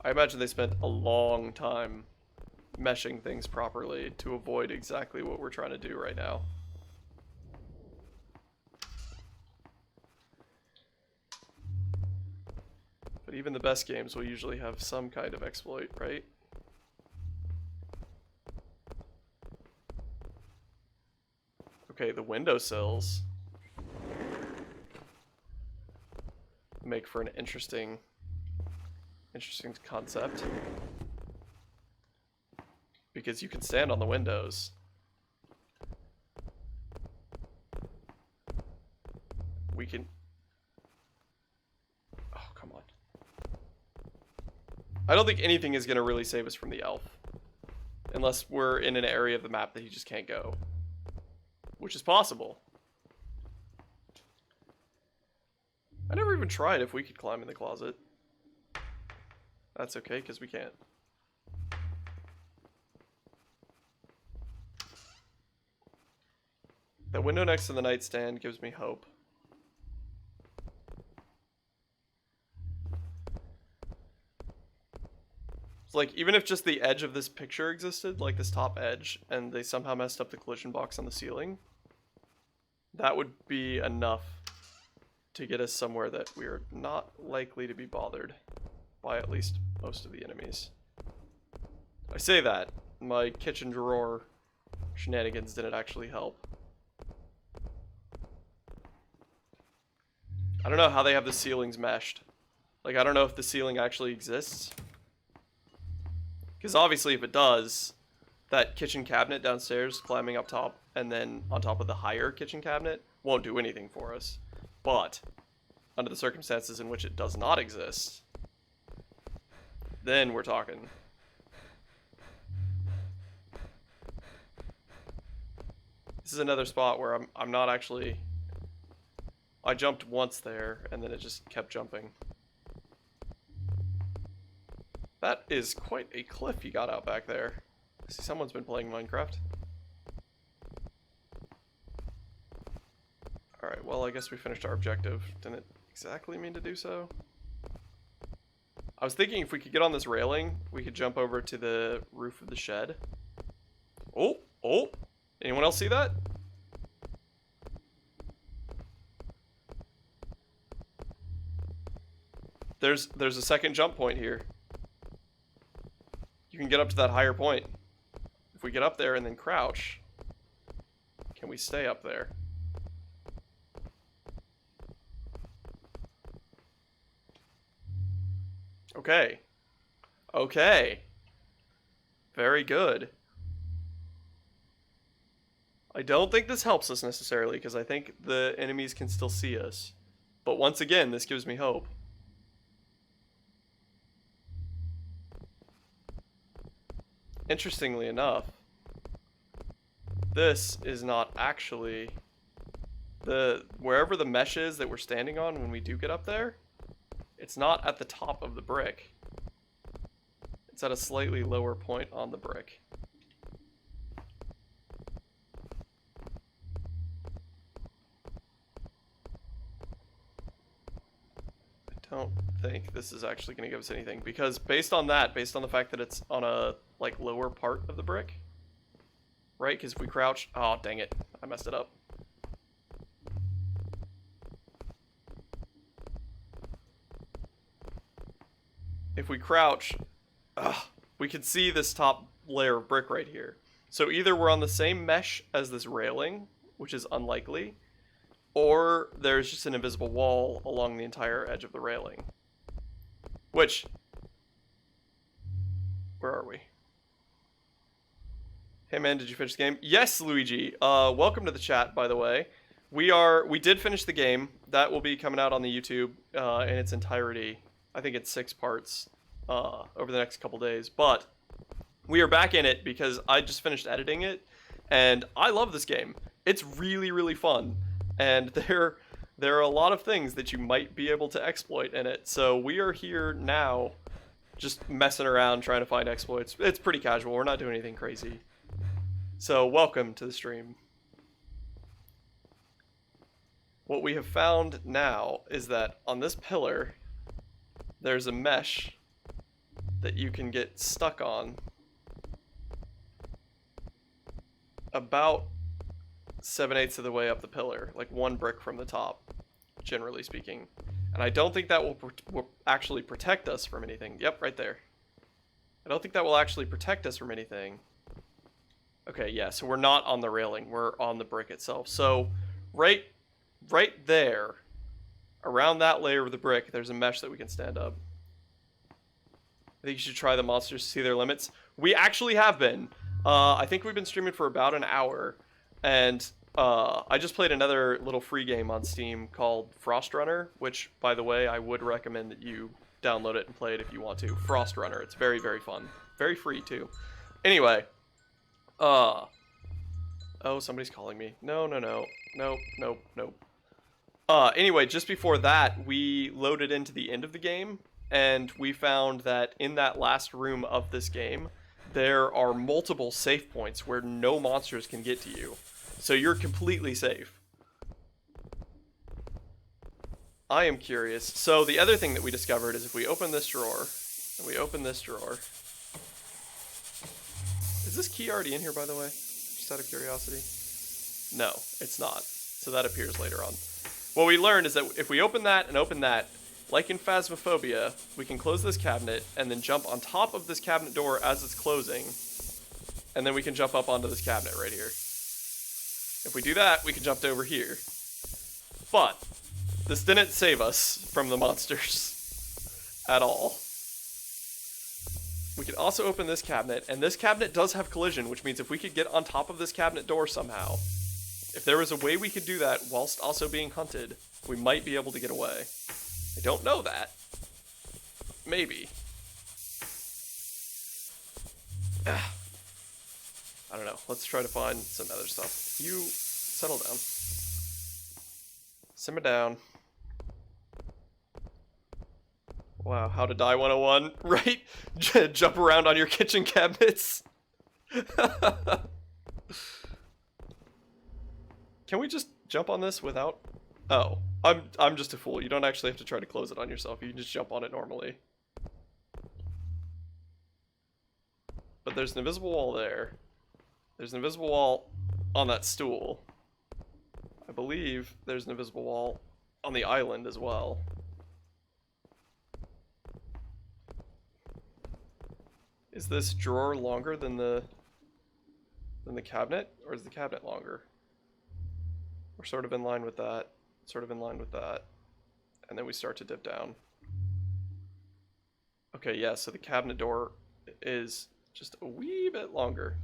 I imagine they spent a long time meshing things properly to avoid exactly what we're trying to do right now. But even the best games will usually have some kind of exploit, right? Okay, the windowsills make for an interesting concept. Because you can stand on the windows. We can... Oh, come on. I don't think anything is going to really save us from the elf. Unless we're in an area of the map that he just can't go. Which is possible. I never even tried if we could climb in the closet. That's okay, because we can't. The window next to the nightstand gives me hope. It's like, even if just the edge of this picture existed, like this top edge, and they somehow messed up the collision box on the ceiling, that would be enough to get us somewhere that we are not likely to be bothered by at least most of the enemies. I say that, my kitchen drawer shenanigans didn't actually help. I don't know how they have the ceilings meshed. Like, I don't know if the ceiling actually exists. Because obviously if it does, that kitchen cabinet downstairs climbing up top and then on top of the higher kitchen cabinet won't do anything for us. But, under the circumstances in which it does not exist, then we're talking. This is another spot where I'm not actually... I jumped once there, and then it just kept jumping. That is quite a cliff you got out back there. I see someone's been playing Minecraft. Alright, well, I guess we finished our objective. Didn't exactly mean to do so. I was thinking if we could get on this railing, we could jump over to the roof of the shed. Oh! Oh! Anyone else see that? There's a second jump point here. You can get up to that higher point. If we get up there and then crouch, can we stay up there? Okay. Okay. Very good. I don't think this helps us necessarily, because I think the enemies can still see us. But once again, this gives me hope. Interestingly enough, this is not actually wherever the mesh is that we're standing on when we do get up there, it's not at the top of the brick. It's at a slightly lower point on the brick. I don't think this is actually going to give us anything, because based on the fact that it's on a like lower part of the brick, right? Because if we crouch, oh dang it, I messed it up. If we crouch, we can see this top layer of brick right here. So either we're on the same mesh as this railing, which is unlikely, or there's just an invisible wall along the entire edge of the railing. Which, where are we? Hey man, did you finish the game? Yes, Luigi. Welcome to the chat, by the way. We did finish the game. That will be coming out on the YouTube in its entirety. I think it's 6 parts over the next couple days. But we are back in it because I just finished editing it, and I love this game. It's really, really fun, and there are a lot of things that you might be able to exploit in it. So we are here now, just messing around trying to find exploits. It's pretty casual. We're not doing anything crazy. So welcome to the stream. What we have found now is that on this pillar, there's a mesh that you can get stuck on about 7/8 of the way up the pillar, like 1 brick from the top, generally speaking. And I don't think that will actually protect us from anything. Yep, right there. I don't think that will actually protect us from anything. Okay, yeah, so we're not on the railing. We're on the brick itself. So right there, around that layer of the brick, there's a mesh that we can stand up. I think you should try the monsters to see their limits. We actually have been. I think we've been streaming for about an hour. And I just played another little free game on Steam called Frost Runner, which, by the way, I would recommend that you download it and play it if you want to. Frost Runner. It's very, very fun. Very free, too. Anyway. Oh, somebody's calling me. No. Nope. Anyway, just before that, we loaded into the end of the game, and we found that in that last room of this game, there are multiple safe points where no monsters can get to you. So you're completely safe. I am curious. So the other thing that we discovered is if we open this drawer, and we open this drawer... Is this key already in here, by the way? Just out of curiosity. No, it's not. So that appears later on. What we learned is that if we open that and open that, like in Phasmophobia, we can close this cabinet and then jump on top of this cabinet door as it's closing. And then we can jump up onto this cabinet right here. If we do that, we can jump over here. But this didn't save us from the monsters at all. We can also open this cabinet, and this cabinet does have collision, which means if we could get on top of this cabinet door somehow, if there was a way we could do that whilst also being hunted, we might be able to get away. I don't know that. Maybe. I don't know. Let's try to find some other stuff. You settle down. Simmer down. Wow, how to die 101, right? Jump around on your kitchen cabinets. Can we just jump on this without... Oh, I'm just a fool. You don't actually have to try to close it on yourself. You can just jump on it normally. But there's an invisible wall there. There's an invisible wall on that stool. I believe there's an invisible wall on the island as well. Is this drawer longer than the cabinet, or is the cabinet longer? We're sort of in line with that, sort of in line with that, and then we start to dip down. Okay, yeah, so the cabinet door is just a wee bit longer.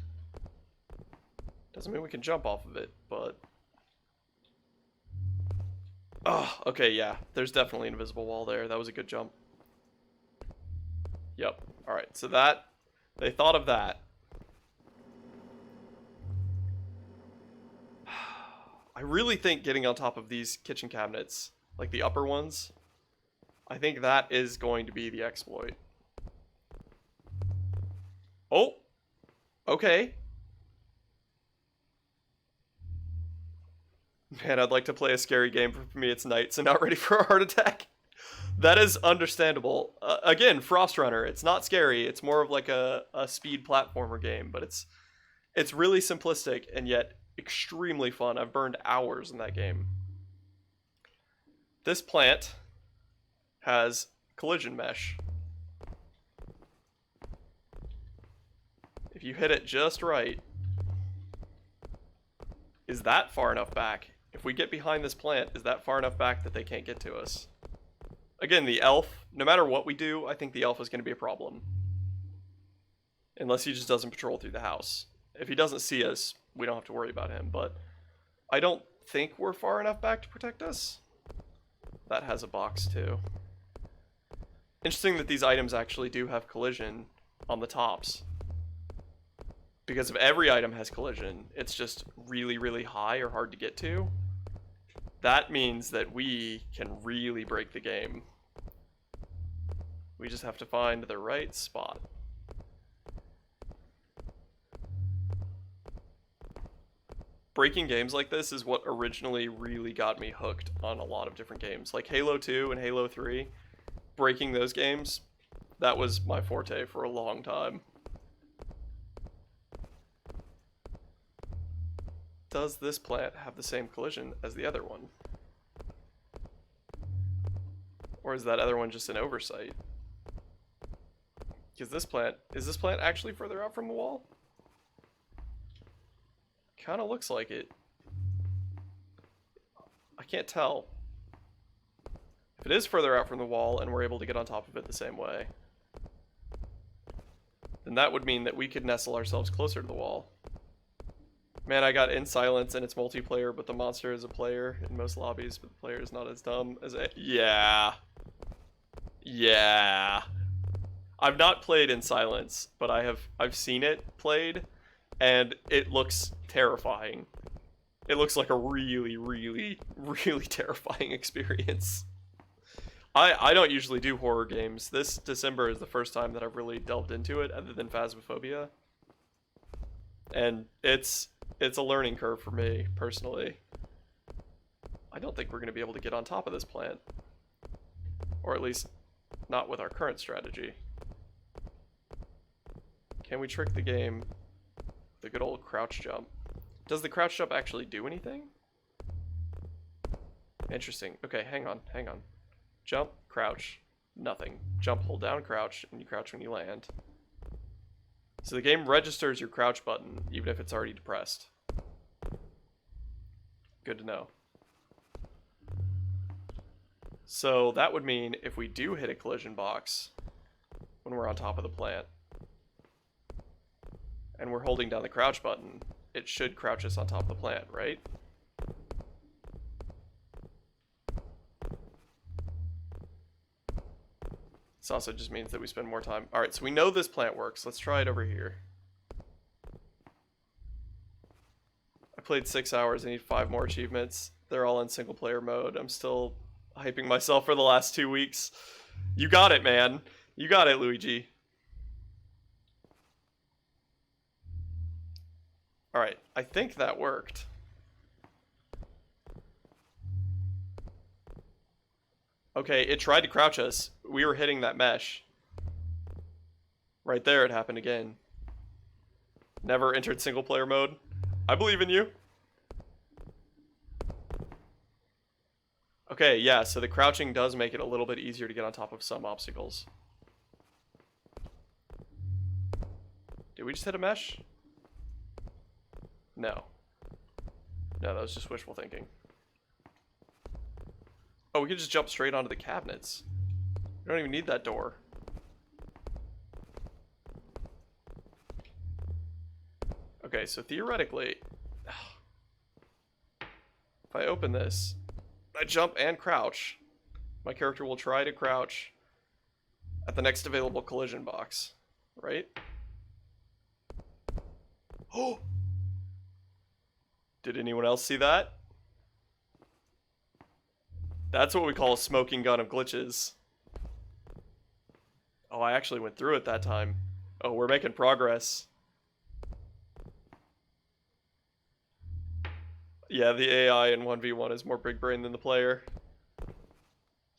Doesn't mean we can jump off of it, but... Oh, okay, yeah, there's definitely an invisible wall there. That was a good jump. Yep, alright, so that... They thought of that. I really think getting on top of these kitchen cabinets, like the upper ones, I think that is going to be the exploit. Oh! Okay. Man, I'd like to play a scary game, but for me it's night, so not ready for a heart attack. That is understandable. Again, Frost Runner. It's not scary. It's more of like a speed platformer game, but it's really simplistic and yet extremely fun. I've burned hours in that game. This plant has collision mesh. If you hit it just right, is that far enough back? If we get behind this plant, is that far enough back that they can't get to us? Again, the elf, no matter what we do, I think the elf is going to be a problem. Unless he just doesn't patrol through the house. If he doesn't see us, we don't have to worry about him, but I don't think we're far enough back to protect us. That has a box too. Interesting that these items actually do have collision on the tops. Because if every item has collision, it's just really, really high or hard to get to. That means that we can really break the game. We just have to find the right spot. Breaking games like this is what originally really got me hooked on a lot of different games. Like Halo 2 and Halo 3. Breaking those games, that was my forte for a long time. Does this plant have the same collision as the other one? Or is that other one just an oversight? Because is this plant actually further out from the wall? Kind of looks like it. I can't tell. If it is further out from the wall and we're able to get on top of it the same way, then that would mean that we could nestle ourselves closer to the wall. Man, I got In Silence and it's multiplayer, but the monster is a player in most lobbies, but the player is not as dumb as a... Yeah. Yeah. I've not played In Silence, but I've seen it played, and it looks terrifying. It looks like a really, really, really terrifying experience. I don't usually do horror games. This December is the first time that I've really delved into it, other than Phasmophobia. And it's a learning curve for me, personally. I don't think we're going to be able to get on top of this plant. Or at least, not with our current strategy. Can we trick the game with a good old crouch jump? Does the crouch jump actually do anything? Interesting. Okay, hang on. Jump, crouch, nothing. Jump, hold down, crouch, and you crouch when you land. So the game registers your crouch button, even if it's already depressed. Good to know. So that would mean if we do hit a collision box when we're on top of the plant, and we're holding down the crouch button, it should crouch us on top of the plant, right? This also just means that we spend more time. Alright, so we know this plant works. Let's try it over here. I played 6 hours. I need 5 more achievements. They're all in single player mode. I'm still hyping myself for the last 2 weeks. You got it, man. You got it, Luigi. Alright, I think that worked. Okay, it tried to crouch us. We were hitting that mesh. Right there, it happened again. Never entered single player mode. I believe in you. Okay, yeah, so the crouching does make it a little bit easier to get on top of some obstacles. Did we just hit a mesh? No. No, that was just wishful thinking. Oh, we can just jump straight onto the cabinets. We don't even need that door. Okay, so theoretically, if I open this, I jump and crouch, my character will try to crouch at the next available collision box, right? Oh! Did anyone else see that? That's what we call a smoking gun of glitches. Oh, I actually went through it that time. Oh, we're making progress. Yeah, the AI in 1v1 is more big brain than the player.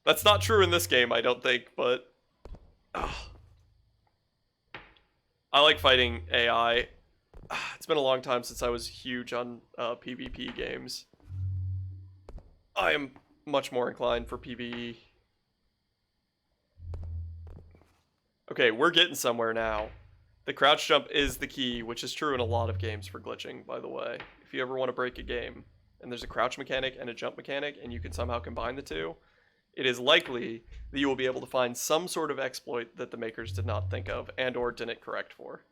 That's not true in this game, I don't think, but... I like fighting AI. It's been a long time since I was huge on PvP games. I am much more inclined for PvE. Okay, we're getting somewhere now. The crouch jump is the key, which is true in a lot of games for glitching, by the way. If you ever want to break a game, and there's a crouch mechanic and a jump mechanic, and you can somehow combine the two, it is likely that you will be able to find some sort of exploit that the makers did not think of and or didn't correct for.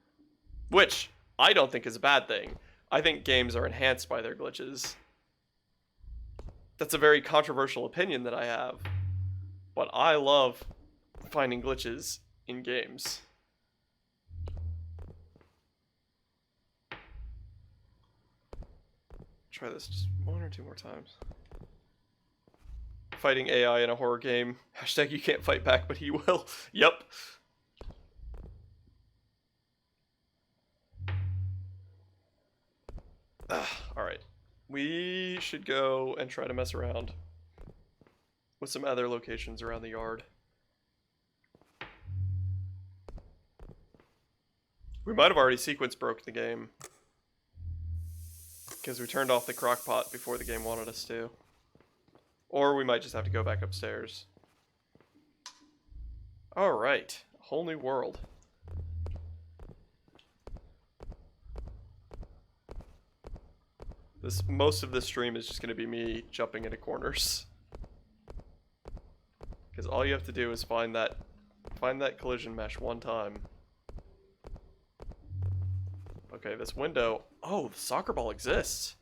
Which I don't think is a bad thing. I think games are enhanced by their glitches. That's a very controversial opinion that I have, but I love finding glitches in games. Try this just 1 or 2 more times. Fighting AI in a horror game. Hashtag you can't fight back, but he will. Yep. Alright. We should go and try to mess around with some other locations around the yard. We might have already sequence broke the game, because we turned off the crock pot before the game wanted us to. Or we might just have to go back upstairs. Alright, whole new world. Most of this stream is just going to be me jumping into corners. Because all you have to do is find that collision mesh one time. Okay, this window... Oh, the soccer ball exists!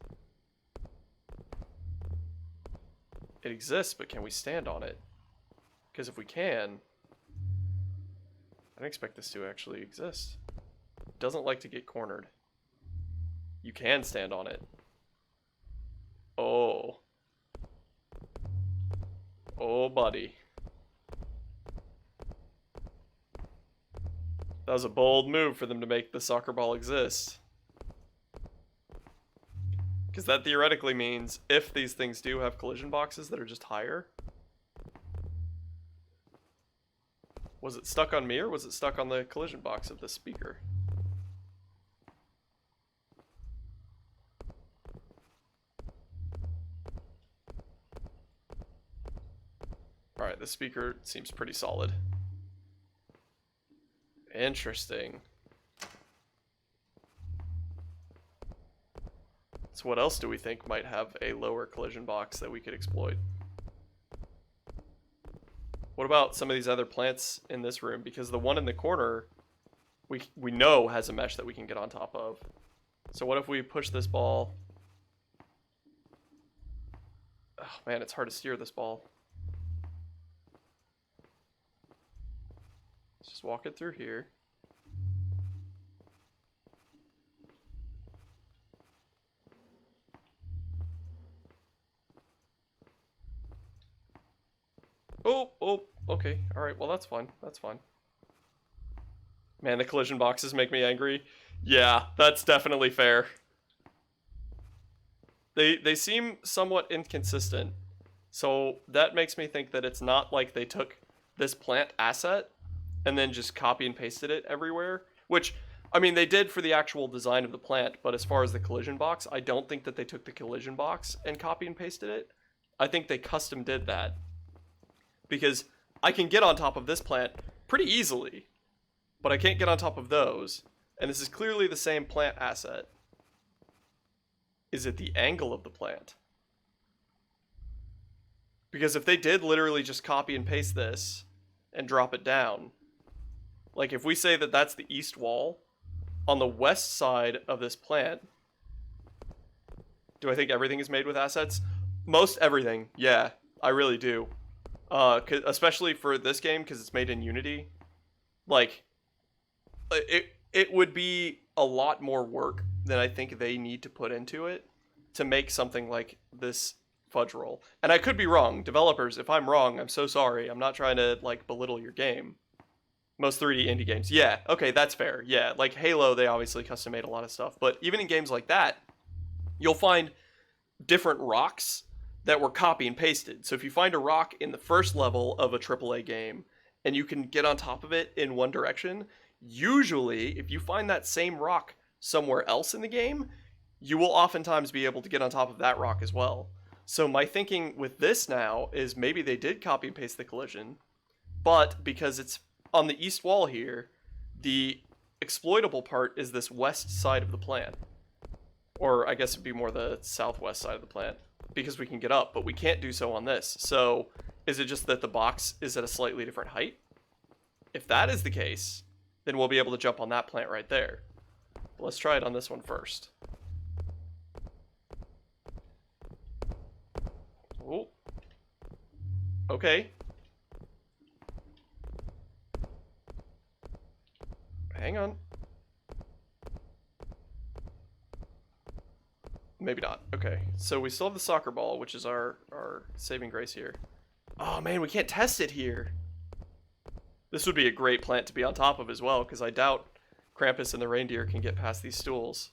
It exists, but can we stand on it? Because if we can... I didn't expect this to actually exist. It doesn't like to get cornered. You can stand on it. Oh. Oh, buddy. That was a bold move for them to make the soccer ball exist. Because that theoretically means if these things do have collision boxes that are just higher. Was it stuck on me or was it stuck on the collision box of the speaker? Alright, the speaker seems pretty solid. Interesting. So what else do we think might have a lower collision box that we could exploit? What about some of these other plants in this room? Because the one in the corner, we know has a mesh that we can get on top of. So what if we push this ball? Oh man, it's hard to steer this ball. Let's just walk it through here. Oh, okay. Alright, well that's fine. That's fine. Man, the collision boxes make me angry. Yeah, that's definitely fair. They seem somewhat inconsistent. So that makes me think that it's not like they took this plant asset and then just copy and pasted it everywhere. Which, I mean, they did for the actual design of the plant, but as far as the collision box, I don't think that they took the collision box and copy and pasted it. I think they custom did that. Because I can get on top of this plant pretty easily, but I can't get on top of those. And this is clearly the same plant asset. Is it the angle of the plant? Because if they did literally just copy and paste this and drop it down, like if we say that that's the east wall, on the west side of this plant, do I think everything is made with assets? Most everything, yeah, I really do. Especially for this game, because it's made in Unity. Like, it would be a lot more work than I think they need to put into it to make something like this fudge roll. And I could be wrong. Developers, if I'm wrong, I'm so sorry. I'm not trying to, like, belittle your game. Most 3D indie games. Yeah, okay, that's fair. Yeah, like Halo, they obviously custom made a lot of stuff. But even in games like that, you'll find different rocks that were copy and pasted. So if you find a rock in the first level of a AAA game and you can get on top of it in one direction, usually if you find that same rock somewhere else in the game, you will oftentimes be able to get on top of that rock as well. So my thinking with this now is maybe they did copy and paste the collision, but because it's on the east wall here, the exploitable part is this west side of the plant. Or I guess it'd be more the southwest side of the plant. Because we can get up, but we can't do so on this. So, is it just that the box is at a slightly different height? If that is the case, then we'll be able to jump on that plant right there. But let's try it on this one first. Oh. Okay. Hang on. Maybe not. Okay, so we still have the soccer ball, which is our saving grace here. Oh man, we can't test it here. This would be a great plant to be on top of as well, because I doubt Krampus and the reindeer can get past these stools.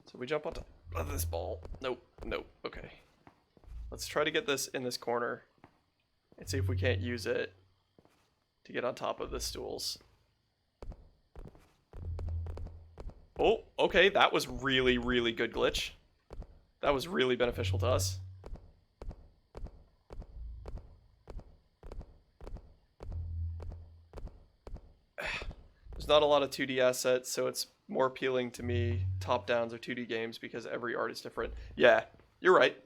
So we jump on top of this ball. Nope, nope, okay. Let's try to get this in this corner and see if we can't use it to get on top of the stools. Oh, okay, that was really, really good glitch. That was really beneficial to us. There's not a lot of 2D assets, so it's more appealing to me, top-downs or 2D games, because every art is different. Yeah, you're right.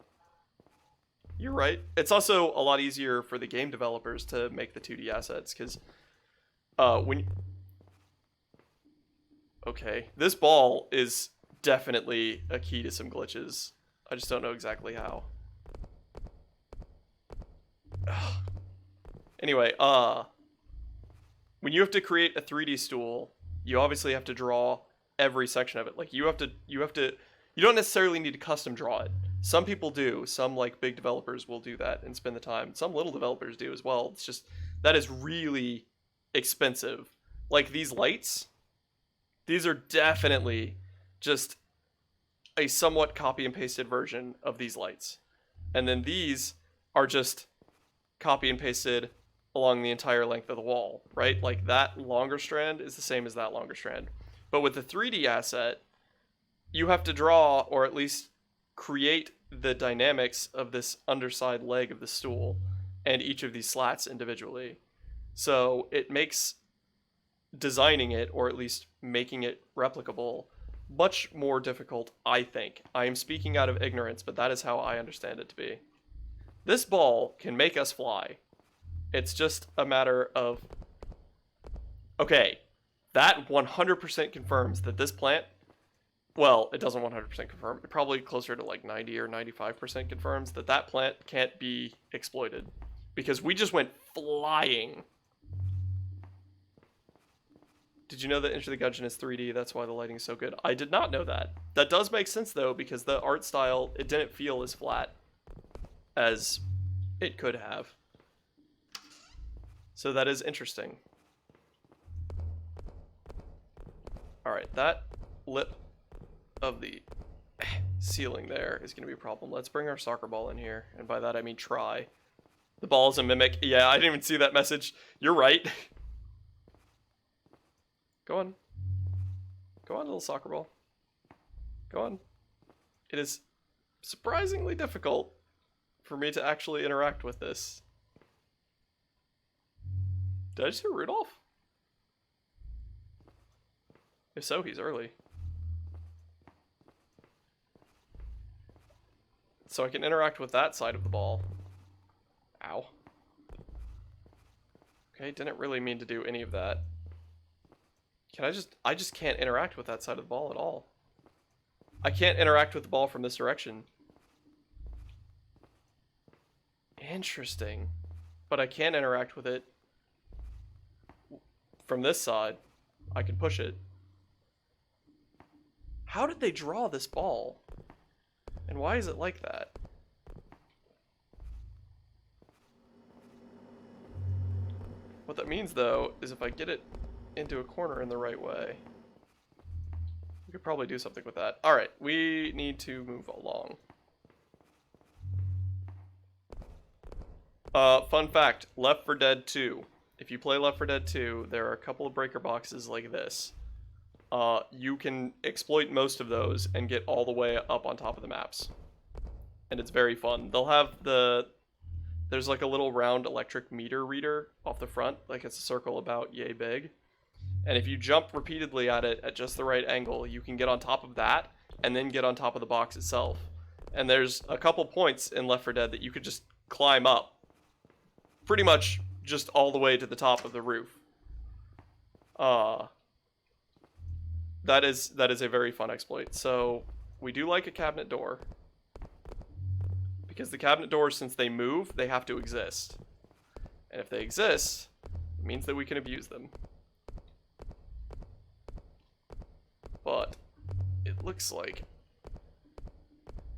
You're right. It's also a lot easier for the game developers to make the 2D assets, because when... Okay, this ball is definitely a key to some glitches. I just don't know exactly how. Ugh. Anyway, when you have to create a 3D stool, you obviously have to draw every section of it. Like, you don't necessarily need to custom draw it. Some people do. Some, like, big developers will do that and spend the time. Some little developers do as well. It's just, that is really expensive. Like, these lights, these are definitely just a somewhat copy and pasted version of these lights. And then these are just copy and pasted along the entire length of the wall, right? Like, that longer strand is the same as that longer strand. But with the 3D asset, you have to draw, or at least create, the dynamics of this underside leg of the stool and each of these slats individually. So it makes designing it, or at least making it replicable, much more difficult, I think. I am speaking out of ignorance, but that is how I understand it to be. This ball can make us fly. It's just a matter of... Okay, that 100% confirms that this plant... Well, it doesn't 100% confirm. It probably closer to like 90 or 95% confirms that that plant can't be exploited. Because we just went flying. Did you know that Enter the Gungeon is 3D? That's why the lighting is so good. I did not know that. That does make sense, though, because the art style, it didn't feel as flat as it could have. So that is interesting. Alright, that lip of the ceiling there is going to be a problem. Let's bring our soccer ball in here. And by that, I mean try. The ball is a mimic. Yeah, I didn't even see that message. You're right. Go on. Go on, little soccer ball. Go on. It is surprisingly difficult for me to actually interact with this. Did I just hear Rudolph? If so, he's early. So I can interact with that side of the ball. Ow. Okay, didn't really mean to do any of that. I just can't interact with that side of the ball at all. I can't interact with the ball from this direction. Interesting. But I can interact with it from this side. I can push it. How did they draw this ball? And why is it like that? What that means, though, is if I get it into a corner in the right way, we could probably do something with that. Alright, we need to move along. Fun fact, Left 4 Dead 2. If you play Left 4 Dead 2, there are a couple of breaker boxes like this. You can exploit most of those and get all the way up on top of the maps. And it's very fun. They'll have there's like a little round electric meter reader off the front, like it's a circle about yay big. And if you jump repeatedly at it at just the right angle, you can get on top of that and then get on top of the box itself. And there's a couple points in Left 4 Dead that you could just climb up. Pretty much just all the way to the top of the roof. That is a very fun exploit. So we do like a cabinet door. Because the cabinet doors, since they move, they have to exist. And if they exist, it means that we can abuse them. But it looks like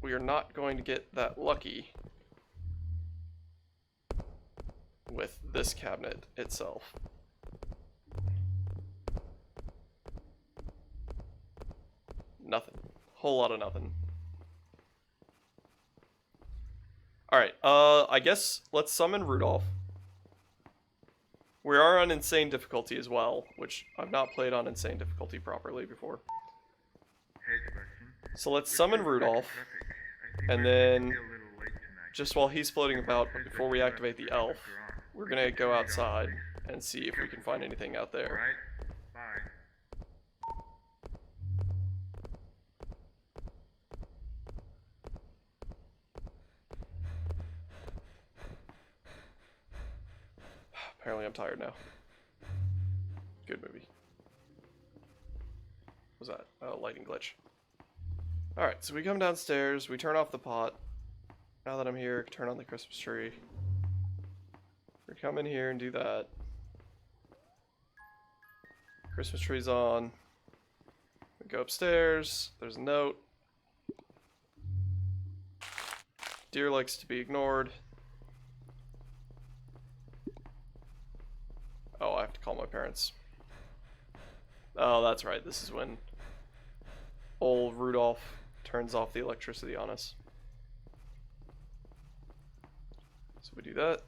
we are not going to get that lucky with this cabinet itself. Nothing. Whole lot of nothing. Alright, I guess let's summon Rudolph. We are on insane difficulty as well, which I've not played on insane difficulty properly before. So let's summon Rudolph, and then, just while he's floating about, but before we activate the elf, we're gonna go outside and see if we can find anything out there. fine. Apparently I'm tired now. Good movie. What was that? Oh, lighting glitch. Alright, so we come downstairs, we turn off the pot. Now that I'm here, turn on the Christmas tree. We come in here and do that. Christmas tree's on. We go upstairs, there's a note. Deer likes to be ignored. Oh, I have to call my parents. Oh, that's right, this is when old Rudolph turns off the electricity on us. So we do that.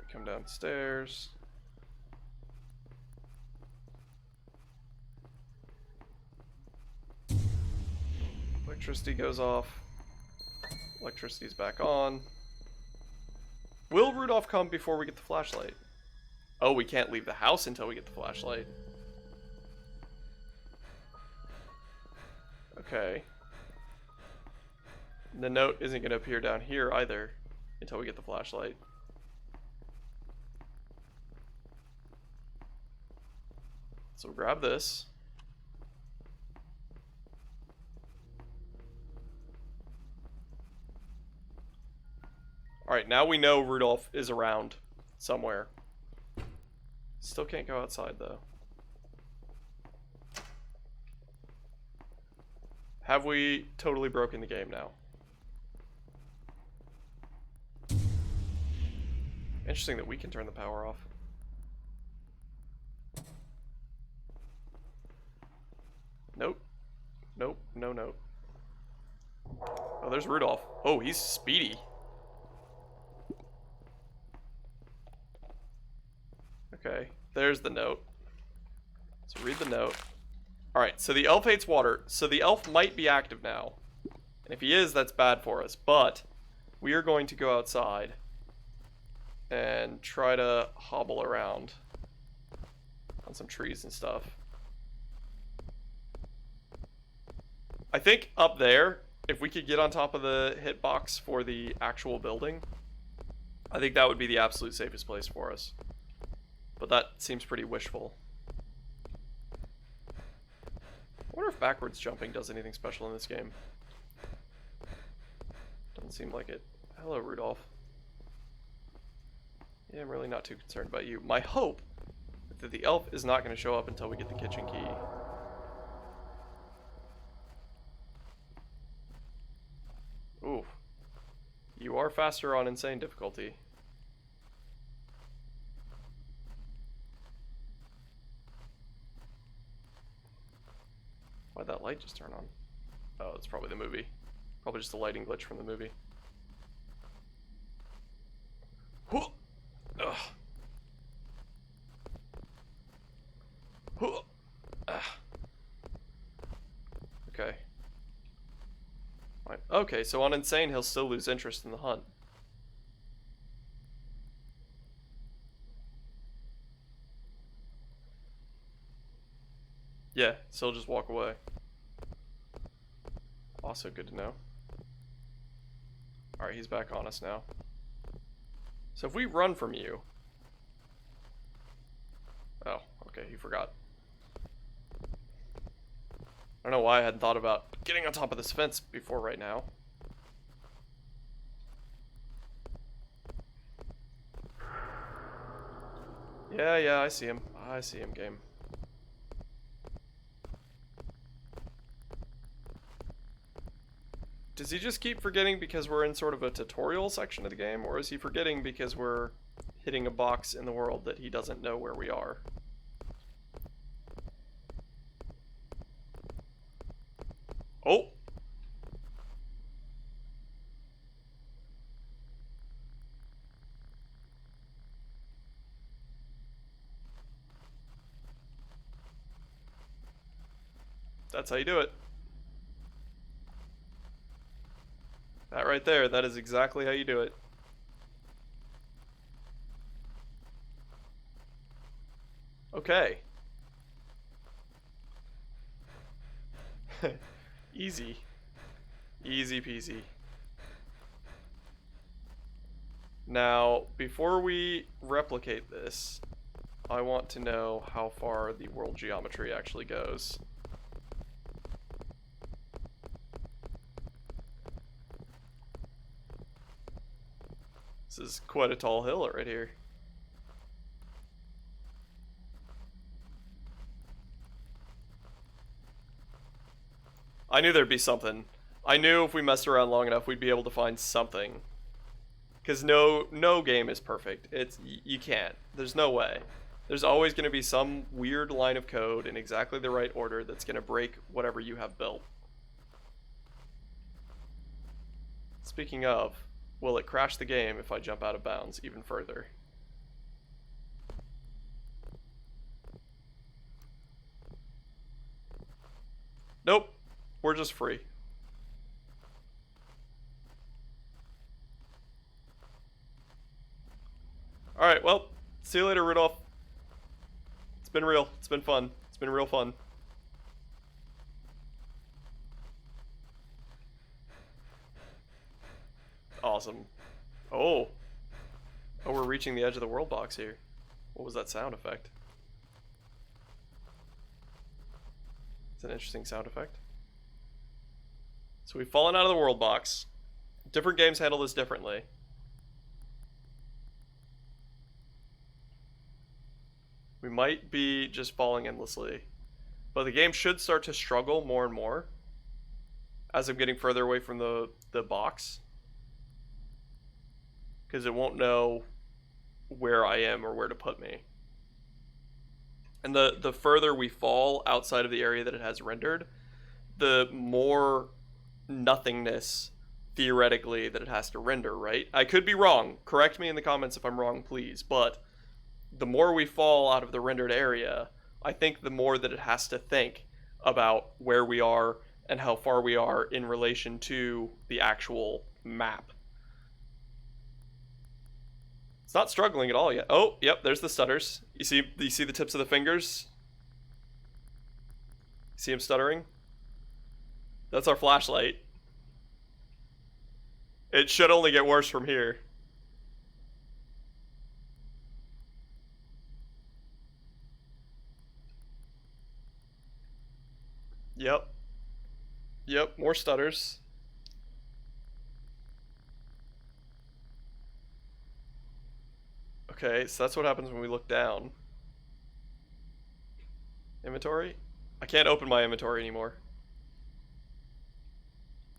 We come downstairs. Electricity goes off. Electricity's back on. Will Rudolph come before we get the flashlight? Oh, we can't leave the house until we get the flashlight. Okay. The note isn't going to appear down here either until we get the flashlight. So grab this. Alright, now we know Rudolph is around somewhere. Still can't go outside though. Have we totally broken the game now? Interesting that we can turn the power off. Nope. Nope. No note. Oh, there's Rudolph. Oh, he's speedy. Okay, there's the note. So read the note. Alright, so the elf hates water. So the elf might be active now. And if he is, that's bad for us. But we are going to go outside and try to hobble around on some trees and stuff. I think up there, if we could get on top of the hitbox for the actual building, I think that would be the absolute safest place for us. But that seems pretty wishful. I wonder if backwards jumping does anything special in this game. Doesn't seem like it. Hello, Rudolph. Yeah, I'm really not too concerned about you. My hope is that the elf is not going to show up until we get the kitchen key. Ooh. You are faster on insane difficulty. Why'd that light just turn on? Oh, it's probably the movie. Probably just a lighting glitch from the movie. Ugh. Okay. Fine. Okay, so on insane, he'll still lose interest in the hunt. Yeah, so he'll just walk away. Also good to know. Alright, he's back on us now. So if we run from you... Oh, okay, he forgot. I don't know why I hadn't thought about getting on top of this fence before right now. Yeah, I see him. I see him, game. Does he just keep forgetting because we're in sort of a tutorial section of the game, or is he forgetting because we're hitting a box in the world that he doesn't know where we are? Oh! That's how you do it. That right there, that is exactly how you do it. Okay. Easy. Easy peasy. Now, before we replicate this, I want to know how far the world geometry actually goes. This is quite a tall hill right here. I knew there'd be something. I knew if we messed around long enough, we'd be able to find something. Because no game is perfect. You can't. There's no way. There's always going to be some weird line of code in exactly the right order that's going to break whatever you have built. Speaking of, will it crash the game if I jump out of bounds even further? Nope. We're just free. Alright, well, see you later, Rudolph. It's been real. It's been fun. It's been real fun. Awesome. Oh. Oh, we're reaching the edge of the world box here. What was that sound effect? It's an interesting sound effect. So we've fallen out of the world box. Different games handle this differently. We might be just falling endlessly. But the game should start to struggle more and more as I'm getting further away from the box. Because it won't know where I am or where to put me. And the further we fall outside of the area that it has rendered, the more nothingness theoretically that it has to render, right? I could be wrong. Correct me in the comments if I'm wrong, please. But the more we fall out of the rendered area, I think the more that it has to think about where we are and how far we are in relation to the actual map. It's not struggling at all yet. Oh, yep, there's the stutters. You see the tips of the fingers? See him stuttering? That's our flashlight. It should only get worse from here. Yep. Yep, more stutters. Okay, so that's what happens when we look down. Inventory? I can't open my inventory anymore.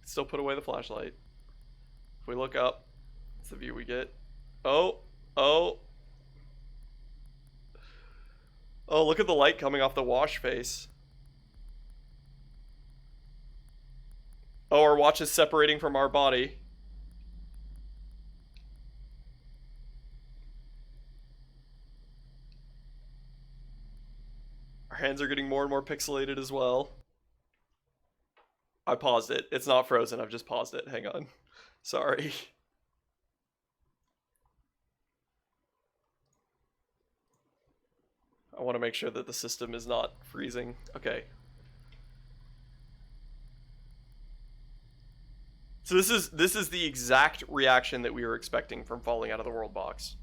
Still put away the flashlight. If we look up, it's the view we get. Oh, oh. Oh, look at the light coming off the wash face. Oh, our watch is separating from our body. Our hands are getting more and more pixelated as well. I paused it. It's not frozen. I've just paused it. Hang on. Sorry. I want to make sure that the system is not freezing. Okay. So this is the exact reaction that we were expecting from falling out of the world box.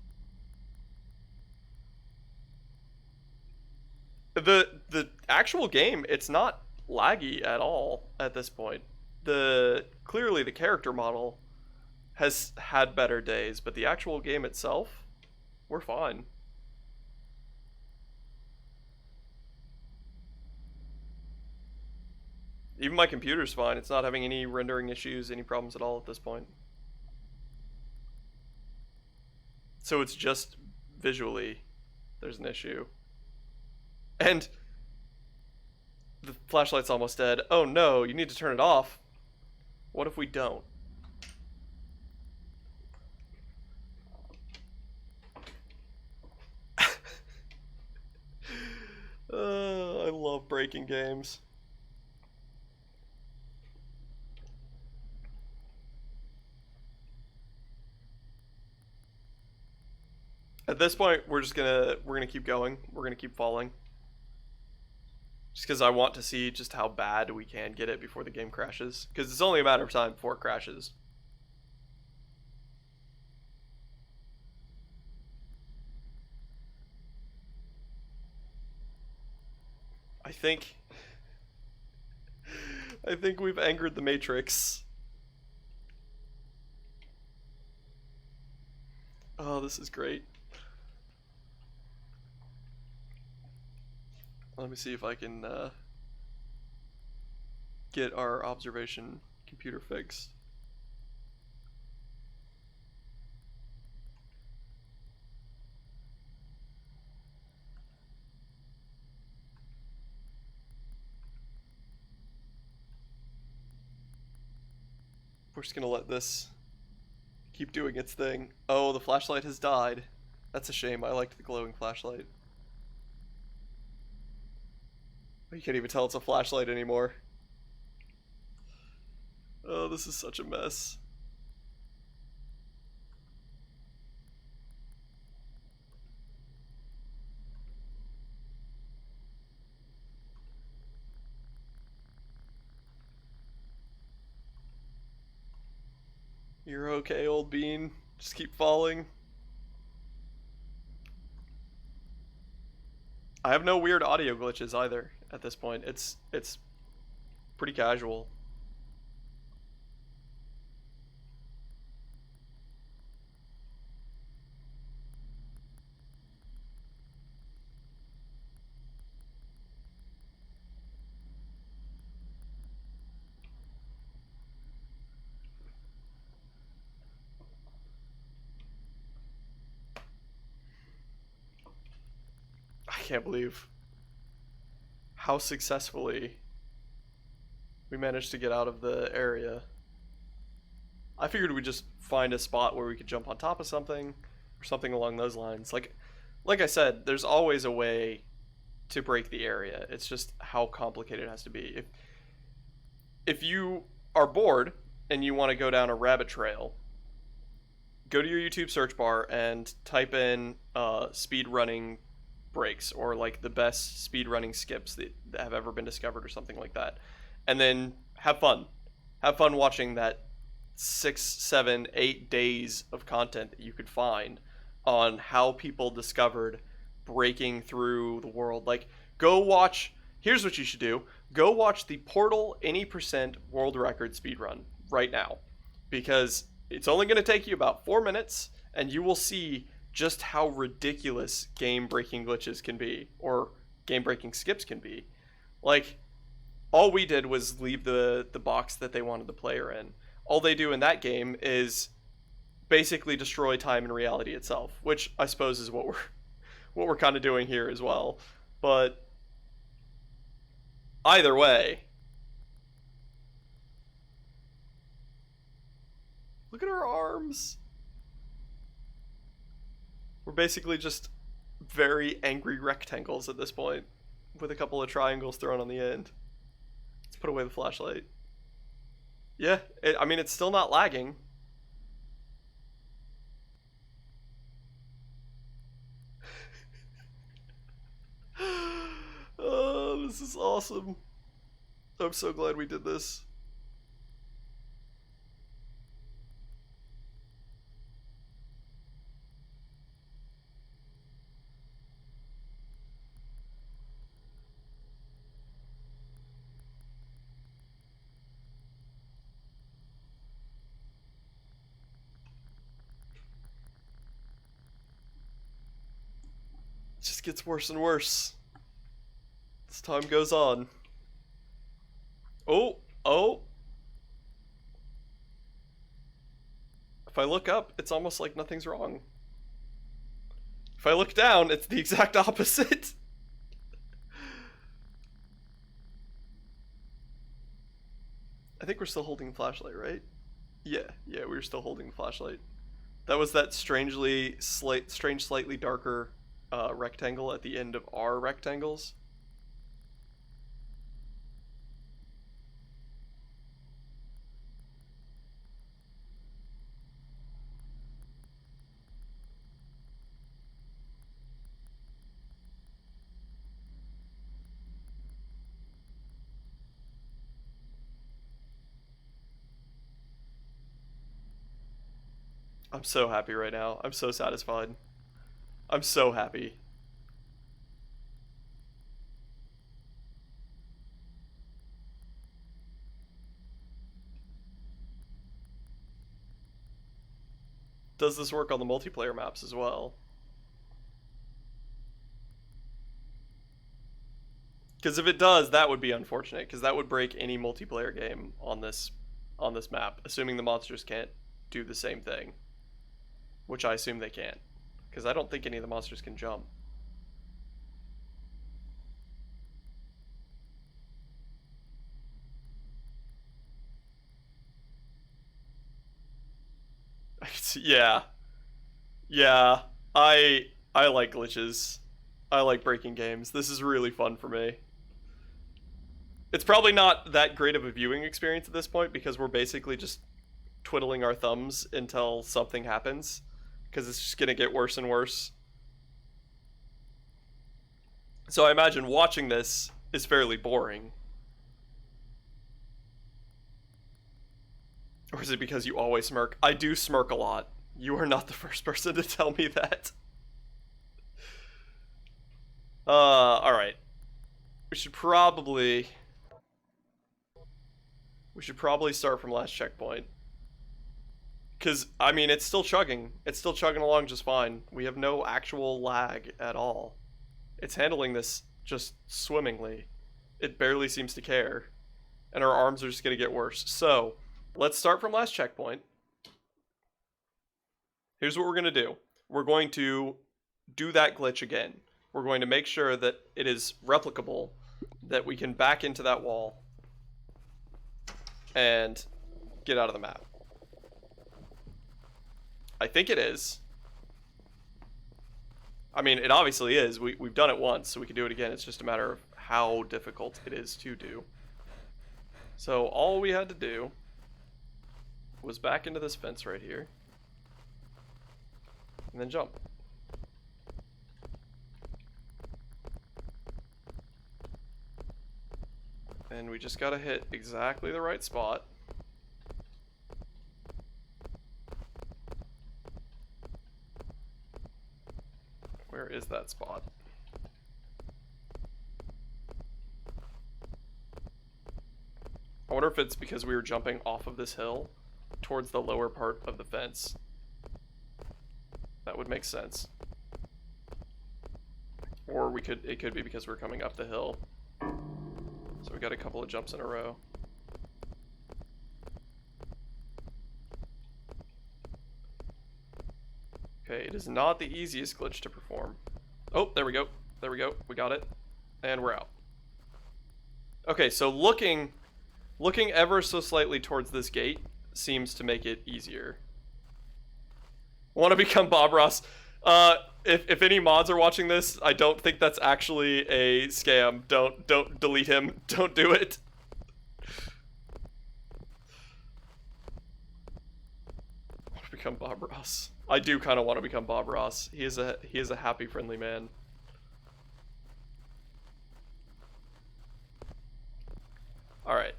The actual game, it's not laggy at all at this point. Clearly the character model has had better days, but the actual game itself, we're fine. Even my computer's fine. It's not having any rendering issues, any problems at all at this point. So it's just visually there's an issue. And the flashlight's almost dead. Oh no, you need to turn it off. What if we don't? I love breaking games. At this point, we're gonna keep going. We're gonna keep falling. Just because I want to see just how bad we can get it before the game crashes. Because it's only a matter of time before it crashes. I think we've angered the Matrix. Oh, this is great. Let me see if I can get our observation computer fixed. We're just gonna let this keep doing its thing. Oh, the flashlight has died. That's a shame. I liked the glowing flashlight. You can't even tell it's a flashlight anymore. Oh, this is such a mess. You're okay, old bean. Just keep falling. I have no weird audio glitches either at this point. It's pretty casual. I can't believe how successfully we managed to get out of the area. I figured we'd just find a spot where we could jump on top of something or something along those lines. Like I said, there's always a way to break the area. It's just how complicated it has to be. If you are bored and you want to go down a rabbit trail, go to your YouTube search bar and type in speed running breaks or like the best speed running skips that have ever been discovered or something like that, and then have fun. Have fun watching that 6, 7, 8 days of content that you could find on how people discovered breaking through the world. Like, go watch. Here's what you should do: go watch the Portal any percent world record speedrun right now, because it's only going to take you about 4 minutes, and you will see just how ridiculous game-breaking glitches can be, or game-breaking skips can be. Like, all we did was leave the box that they wanted the player in. All they do in that game is basically destroy time and reality itself, which I suppose is what we're kind of doing here as well. But either way, look at our arms. We're basically just very angry rectangles at this point, with a couple of triangles thrown on the end. Let's put away the flashlight. Yeah, I mean, it's still not lagging. Oh, this is awesome. I'm so glad we did this. It just gets worse and worse as time goes on. Oh, oh. If I look up, it's almost like nothing's wrong. If I look down, it's the exact opposite. I think we're still holding the flashlight, right? Yeah, we were still holding the flashlight. That was that strange, slightly darker rectangle at the end of our rectangles. I'm so happy right now. I'm so satisfied. I'm so happy. Does this work on the multiplayer maps as well? Because if it does, that would be unfortunate, because that would break any multiplayer game on this map, assuming the monsters can't do the same thing. Which I assume they can't. Because I don't think any of the monsters can jump. Yeah. Yeah. I like glitches. I like breaking games. This is really fun for me. It's probably not that great of a viewing experience at this point because we're basically just twiddling our thumbs until something happens, because it's just gonna get worse and worse. So I imagine watching this is fairly boring. Or is it because you always smirk? I do smirk a lot. You are not the first person to tell me that. Alright. We should probably start from last checkpoint. Because, I mean, it's still chugging. It's still chugging along just fine. We have no actual lag at all. It's handling this just swimmingly. It barely seems to care. And our arms are just going to get worse. So, let's start from last checkpoint. Here's what we're going to do. We're going to do that glitch again. We're going to make sure that it is replicable, that we can back into that wall and get out of the map. I think it is. I mean, it obviously is. We've done it once, so we can do it again. It's just a matter of how difficult it is to do. So all we had to do was back into this fence right here. And then jump. And we just gotta hit exactly the right spot. Where is that spot? I wonder if it's because we were jumping off of this hill towards the lower part of the fence. That would make sense. Or it could be because we're coming up the hill. So we got a couple of jumps in a row. Okay, it is not the easiest glitch to perform. Oh, there we go. There we go. We got it. And we're out. Okay, so looking ever so slightly towards this gate seems to make it easier. Want to become Bob Ross? If any mods are watching this, I don't think that's actually a scam. Don't delete him. Don't do it. I want to become Bob Ross. I do kind of want to become Bob Ross. He is a happy, friendly man. All right.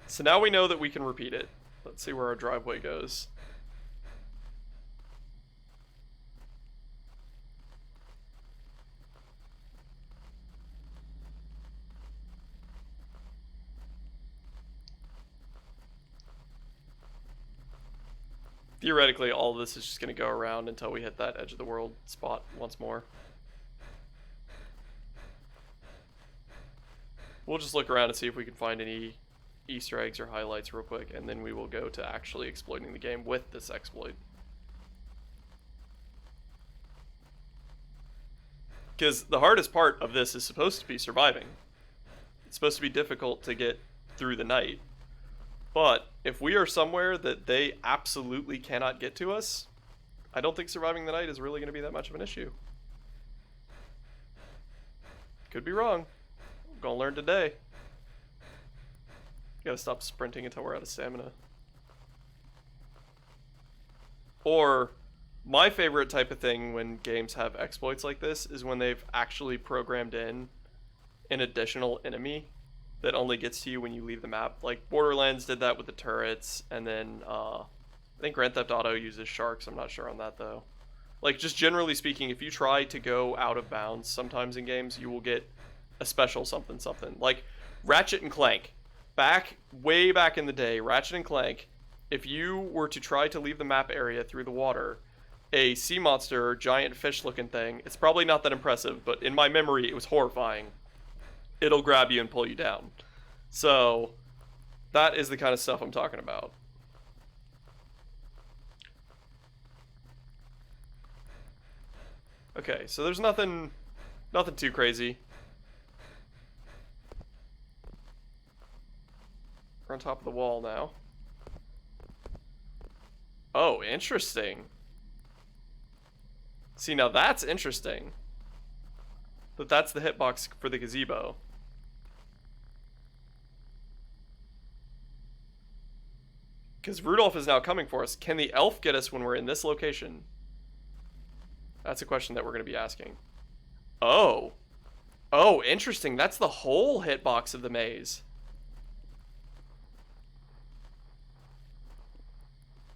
So now we know that we can repeat it. Let's see where our driveway goes. Theoretically, all of this is just going to go around until we hit that edge of the world spot once more. We'll just look around and see if we can find any Easter eggs or highlights real quick, and then we will go to actually exploiting the game with this exploit. Because the hardest part of this is supposed to be surviving. It's supposed to be difficult to get through the night. But if we are somewhere that they absolutely cannot get to us, I don't think surviving the night is really going to be that much of an issue. Could be wrong. Gonna learn today. Gotta stop sprinting until we're out of stamina. Or, my favorite type of thing when games have exploits like this is when they've actually programmed in an additional enemy that only gets to you when you leave the map. Like Borderlands did that with the turrets, and then think Grand Theft Auto uses sharks. I'm not sure on that though. Like, just generally speaking, if you try to go out of bounds sometimes in games, you will get a special something something. Like Ratchet and Clank. Way back in the day, Ratchet and Clank, if you were to try to leave the map area through the water, a sea monster, giant fish looking thing, it's probably not that impressive, but in my memory, it was horrifying. It'll grab you and pull you down. So, that is the kind of stuff I'm talking about. Okay, so there's nothing too crazy. We're on top of the wall now. Oh, interesting. See, now that's interesting. But that's the hitbox for the gazebo. Because Rudolph is now coming for us. Can the elf get us when we're in this location? That's a question that we're going to be asking. Oh. Oh, interesting. That's the whole hitbox of the maze.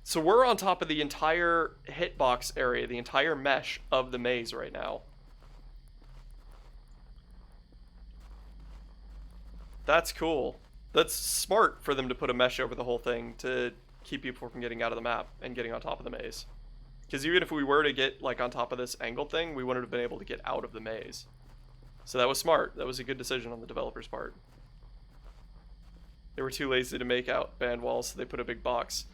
So we're on top of the entire hitbox area, the entire mesh of the maze right now. That's cool. That's smart for them to put a mesh over the whole thing to keep people from getting out of the map and getting on top of the maze. Because even if we were to get like on top of this angle thing, we wouldn't have been able to get out of the maze. So that was smart. That was a good decision on the developer's part. They were too lazy to make out band walls, so they put a big box.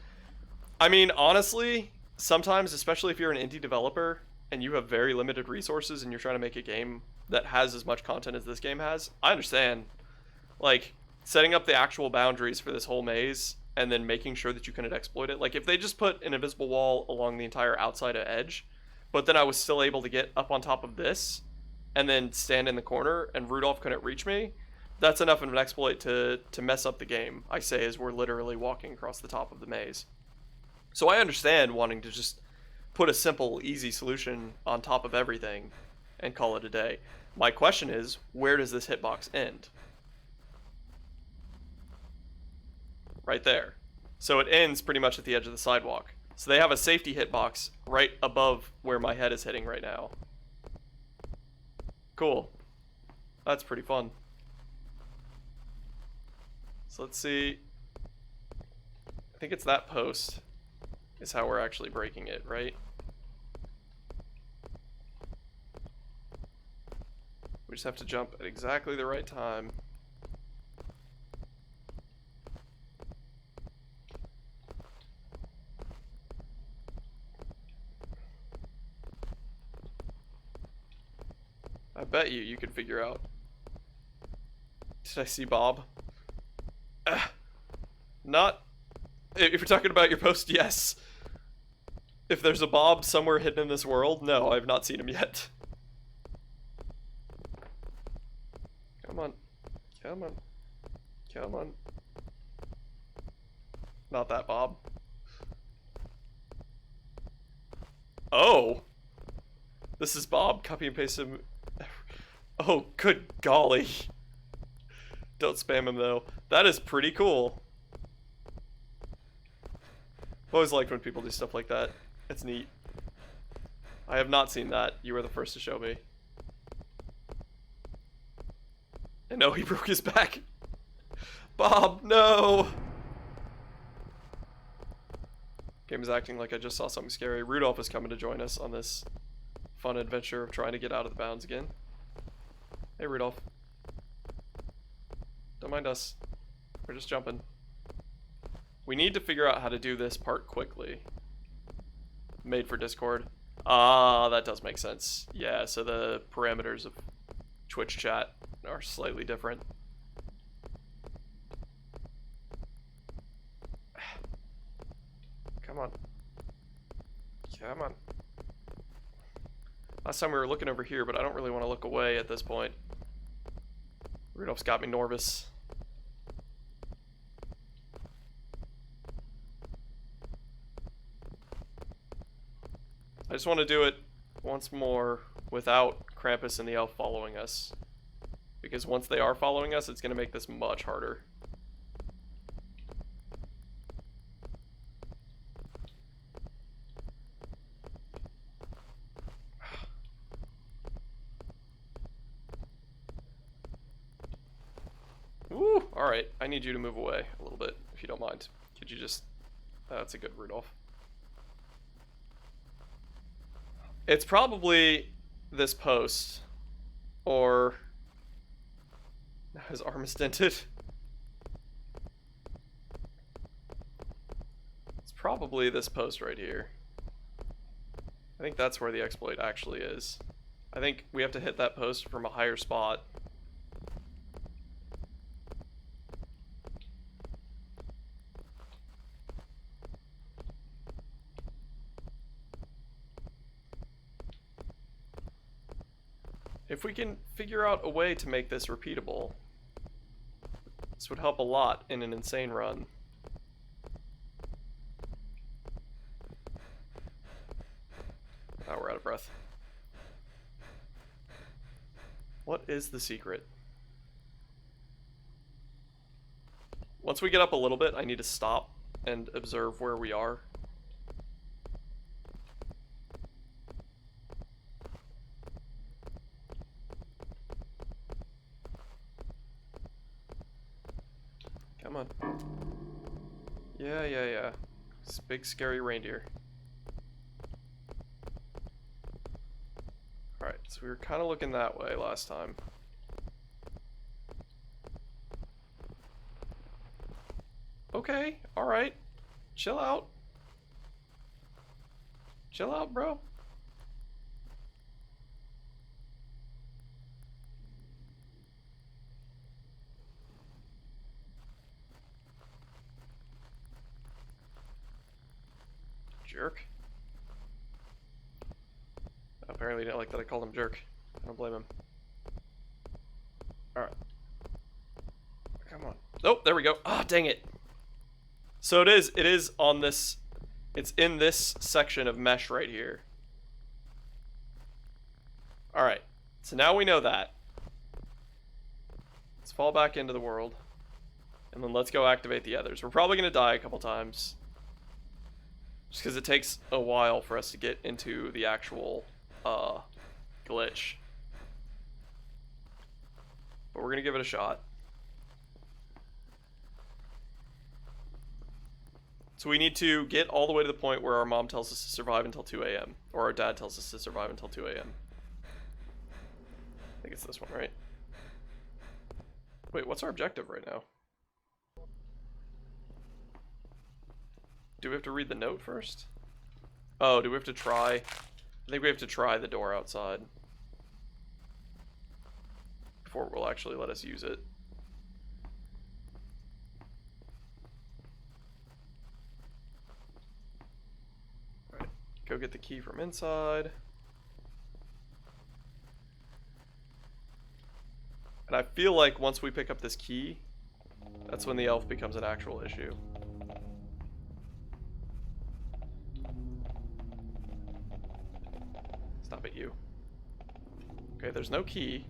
I mean, honestly, sometimes, especially if you're an indie developer and you have very limited resources and you're trying to make a game that has as much content as this game has, I understand. Like, setting up the actual boundaries for this whole maze and then making sure that you couldn't exploit it. Like, if they just put an invisible wall along the entire outside edge, but then I was still able to get up on top of this and then stand in the corner and Rudolph couldn't reach me, that's enough of an exploit to mess up the game, I say, as we're literally walking across the top of the maze. So I understand wanting to just put a simple, easy solution on top of everything and call it a day. My question is, where does this hitbox end? Right there. So it ends pretty much at the edge of the sidewalk. So they have a safety hitbox right above where my head is hitting right now. Cool. That's pretty fun. So let's see. I think it's that post is how we're actually breaking it, right? We just have to jump at exactly the right time. I bet you could figure out. Did I see Bob? Not. If you're talking about your post, yes. If there's a Bob somewhere hidden in this world, no, I've not seen him yet. Come on. Come on. Come on. Not that Bob. Oh! This is Bob. Copy and paste him. Oh, good golly. Don't spam him, though. That is pretty cool. I've always liked when people do stuff like that. It's neat. I have not seen that. You were the first to show me. And no, he broke his back. Bob, no! Game is acting like I just saw something scary. Rudolph is coming to join us on this fun adventure of trying to get out of the bounds again. Hey, Rudolph. Don't mind us. We're just jumping. We need to figure out how to do this part quickly. Made for Discord. Ah, that does make sense. Yeah, so the parameters of Twitch chat are slightly different. Come on. Come on. Last time we were looking over here, but I don't really want to look away at this point. Rudolph's got me nervous. I just want to do it once more without Krampus and the elf following us. Because once they are following us, it's going to make this much harder. Alright, I need you to move away a little bit, if you don't mind. Could you just... That's a good Rudolph. It's probably this post. Or... Now his arm is dented. It's probably this post right here. I think that's where the exploit actually is. I think we have to hit that post from a higher spot. If we can figure out a way to make this repeatable, this would help a lot in an insane run. Oh, we're out of breath. What is the secret? Once we get up a little bit, I need to stop and observe where we are. Come on. Yeah. This big scary reindeer. Alright, so we were kind of looking that way last time. Okay, alright. Chill out. Chill out, bro. Jerk. Apparently he didn't like that I called him jerk. I don't blame him. Alright. Come on. Oh, there we go. Ah, dang it. So it is on this, it's in this section of mesh right here. Alright. So now we know that. Let's fall back into the world. And then let's go activate the others. We're probably going to die a couple times. Just because it takes a while for us to get into the actual glitch. But we're going to give it a shot. So we need to get all the way to the point where our mom tells us to survive until 2 a.m. Or our dad tells us to survive until 2 a.m. I think it's this one, right? Wait, what's our objective right now? Do we have to read the note first? Oh, do we have to try? I think we have to try the door outside before it will actually let us use it. Alright, go get the key from inside. And I feel like once we pick up this key, that's when the elf becomes an actual issue. Stop it, you. Okay, there's no key,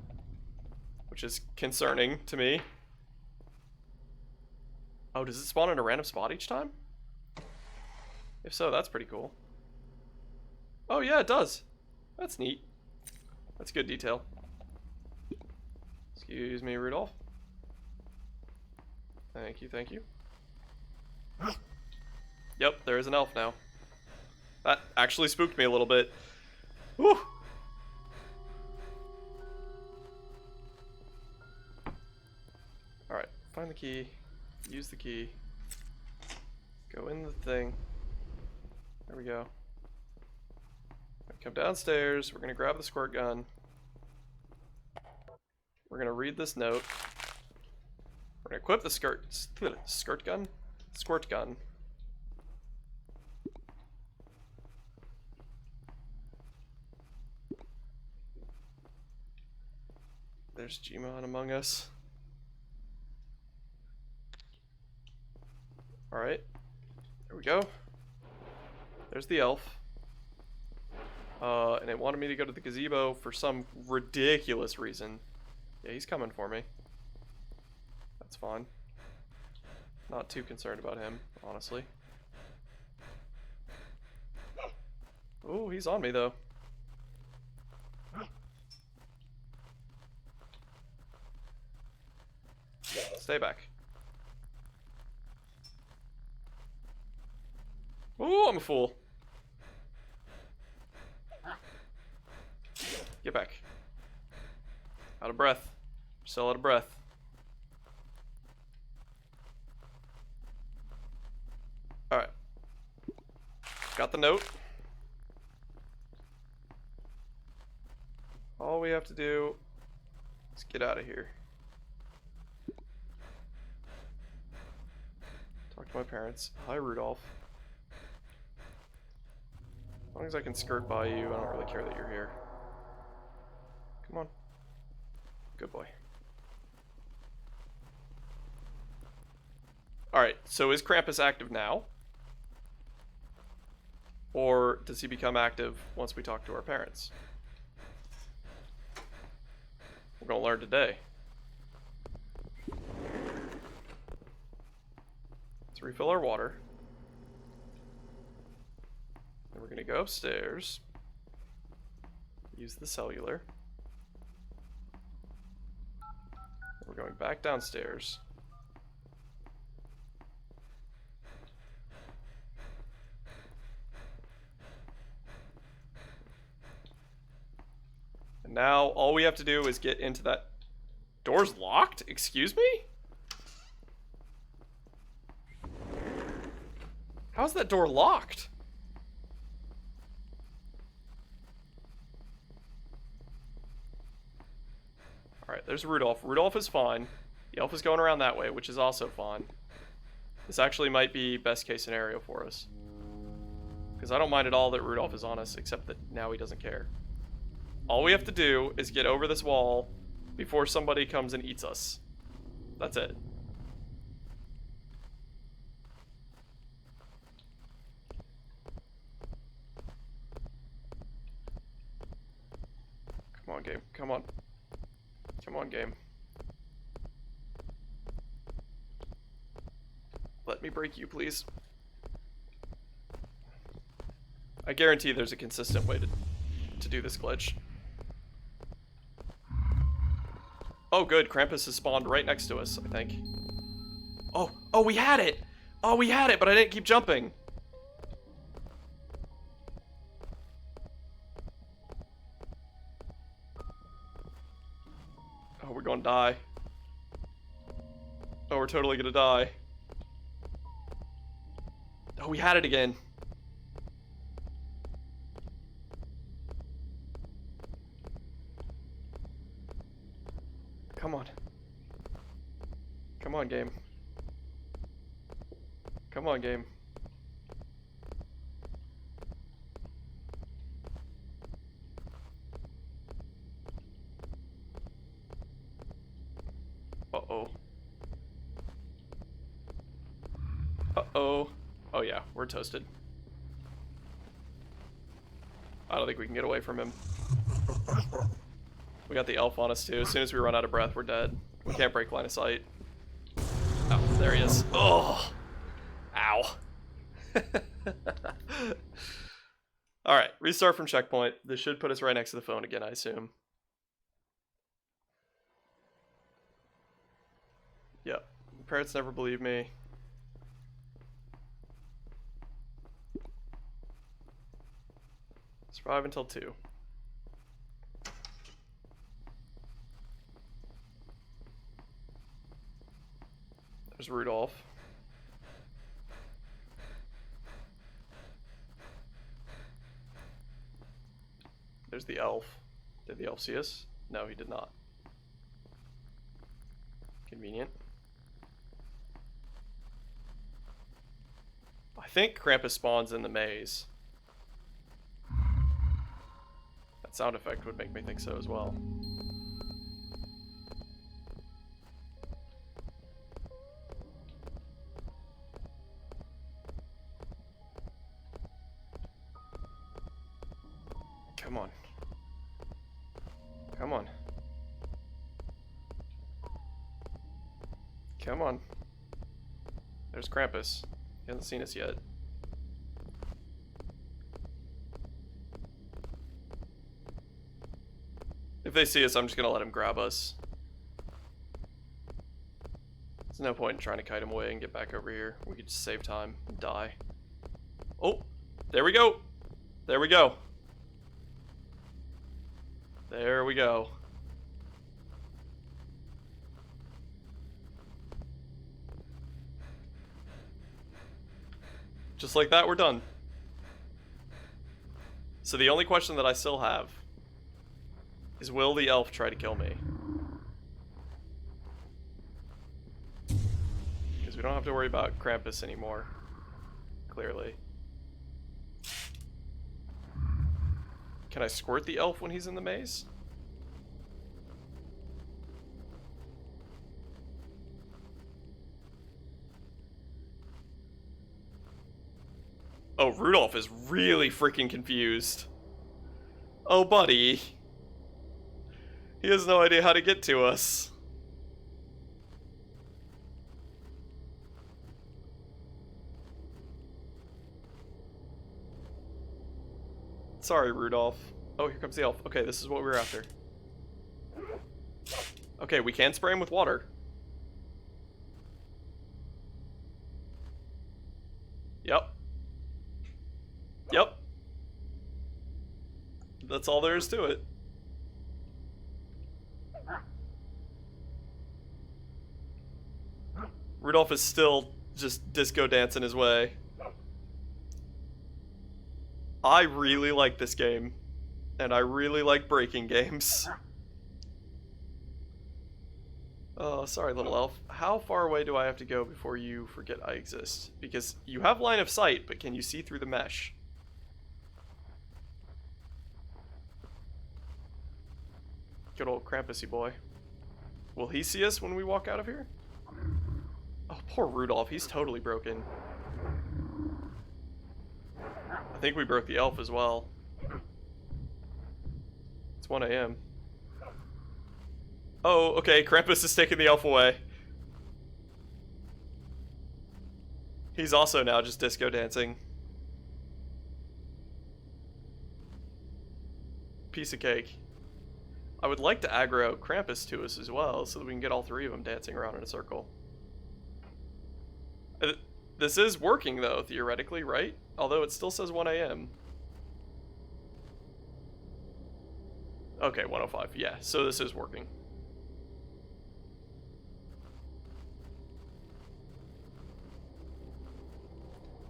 which is concerning to me. Oh, does it spawn in a random spot each time? If so, that's pretty cool. Oh yeah, it does. That's neat. That's good detail. Excuse me, Rudolph. Thank you, thank you. Yep, there is an elf now. That actually spooked me a little bit. Whew. Alright, find the key. Use the key. Go in the thing. There we go. Come downstairs. We're going to grab the squirt gun. We're going to read this note. We're going to equip the squirt gun. There's Gmon among us. Alright. There we go. There's the elf. And it wanted me to go to the gazebo for some ridiculous reason. Yeah, he's coming for me. That's fine. Not too concerned about him, honestly. Oh, he's on me, though. Stay back. I'm a fool. Get back. Out of breath. Still out of breath. Alright. Got the note. All we have to do is get out of here. Talk to my parents. Hi, Rudolph. As long as I can skirt by you, I don't really care that you're here. Come on. Good boy. Alright, so is Krampus active now? Or does he become active once we talk to our parents? We're gonna learn today. Let's refill our water. Then we're gonna go upstairs. Use the cellular. We're going back downstairs. And now all we have to do is get into that. Door's locked? Excuse me? How's that door locked? Alright, there's Rudolph. Rudolph is fine. The elf is going around that way, which is also fine. This actually might be best case scenario for us. Because I don't mind at all that Rudolph is on us, except that now he doesn't care. All we have to do is get over this wall before somebody comes and eats us. That's it. Come on, game. Come on. Come on, game. Let me break you, please. I guarantee there's a consistent way to do this glitch. Oh, good. Krampus has spawned right next to us, I think. Oh, we had it! Oh, we had it, but I didn't keep jumping. Oh, we're gonna die. Oh, we're totally gonna die. Oh, we had it again. Come on. Come on, game. Come on, game. Uh-oh. Uh-oh. Oh yeah, we're toasted. I don't think we can get away from him. We got the elf on us too. As soon as we run out of breath, we're dead. We can't break line of sight. Oh, there he is. Oh! Ow. Alright, restart from checkpoint. This should put us right next to the phone again, I assume. Yep. Parents never believe me. Survive until 2. There's Rudolph. There's the elf. Did the elf see us? No, he did not. Convenient. I think Krampus spawns in the maze. That sound effect would make me think so as well. Come on. Come on. Come on. There's Krampus. He hasn't seen us yet. If they see us, I'm just gonna let him grab us. There's no point in trying to kite him away and get back over here. We could just save time and die. Oh! There we go. There we go. There we go. Just like that, we're done. So the only question that I still have is, will the elf try to kill me? Because we don't have to worry about Krampus anymore, clearly. Can I squirt the elf when he's in the maze? Oh, Rudolph is really freaking confused. Oh, buddy. He has no idea how to get to us. Sorry, Rudolph. Oh, here comes the elf. Okay, this is what we were after. Okay, we can spray him with water. Yep. Yep. That's all there is to it. Rudolph is still just disco dancing his way. I really like this game, and I really like breaking games. Oh, sorry, little elf. How far away do I have to go before you forget I exist? Because you have line of sight, but can you see through the mesh? Good old Krampusy boy. Will he see us when we walk out of here? Oh, poor Rudolph. He's totally broken. I think we broke the elf as well. It's 1 a.m. Oh, okay. Krampus is taking the elf away. He's also now just disco dancing. Piece of cake. I would like to aggro Krampus to us as well, so that we can get all three of them dancing around in a circle. This is working, though, theoretically, right? Although it still says 1 a.m. Okay, 1:05. Yeah, so this is working.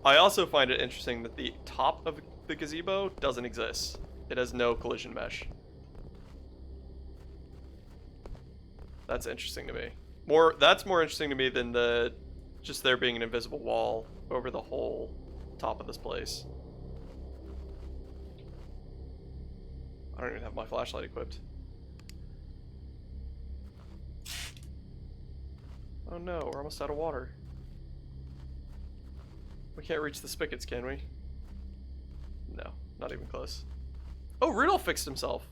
I also find it interesting that the top of the gazebo doesn't exist. It has no collision mesh. That's interesting to me. That's more interesting to me than just there being an invisible wall over the whole top of this place. I don't even have my flashlight equipped. Oh no, we're almost out of water. We can't reach the spigots, can we? No, not even close. Oh, Rudolph fixed himself.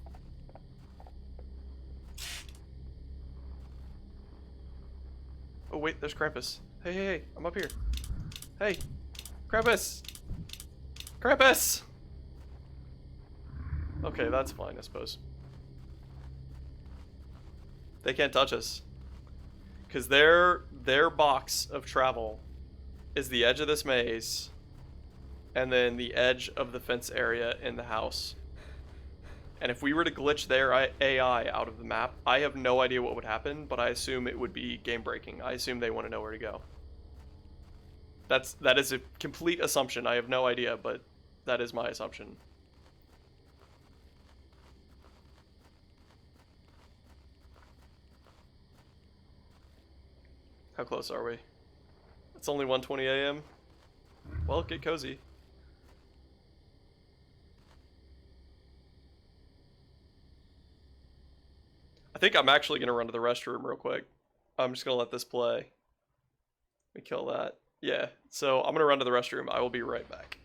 Oh wait, there's Krampus. Hey, hey, hey, I'm up here. Hey, Krampus! Krampus! Okay, that's fine, I suppose. They can't touch us. Because their box of travel is the edge of this maze, and then the edge of the fence area in the house. And if we were to glitch their AI out of the map, I have no idea what would happen, but I assume it would be game breaking. I assume they want to know where to go. That is a complete assumption. I have no idea, but that is my assumption. How close are we? It's only 1:20 a.m. Well, get cozy. I think I'm actually going to run to the restroom real quick. I'm just going to let this play. Let me kill that. Yeah, so I'm going to run to the restroom. I will be right back.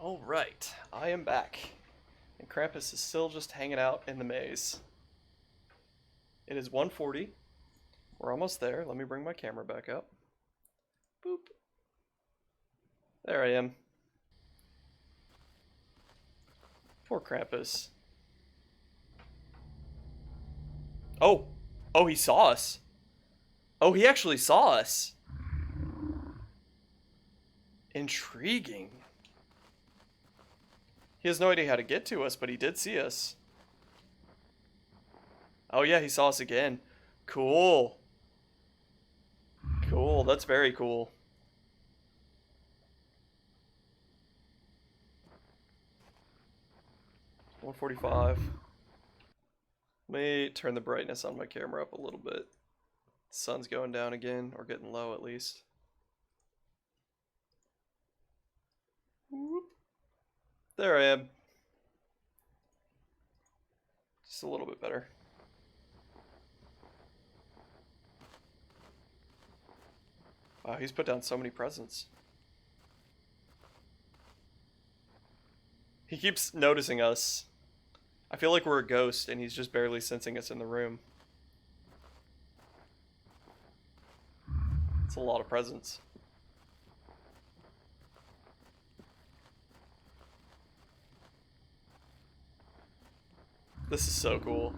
Alright, I am back. And Krampus is still just hanging out in the maze. It is 1:40. We're almost there. Let me bring my camera back up. Boop. There I am. Poor Krampus. Oh! Oh, he saw us. Oh, he actually saw us. Intriguing. He has no idea how to get to us, but he did see us. Oh yeah, he saw us again. Cool. Cool, that's very cool. $145. Let me turn the brightness on my camera up a little bit. The sun's going down again, or getting low at least. Whoop. There I am. Just a little bit better. Wow, he's put down so many presents. He keeps noticing us. I feel like we're a ghost and he's just barely sensing us in the room. It's a lot of presents. This is so cool.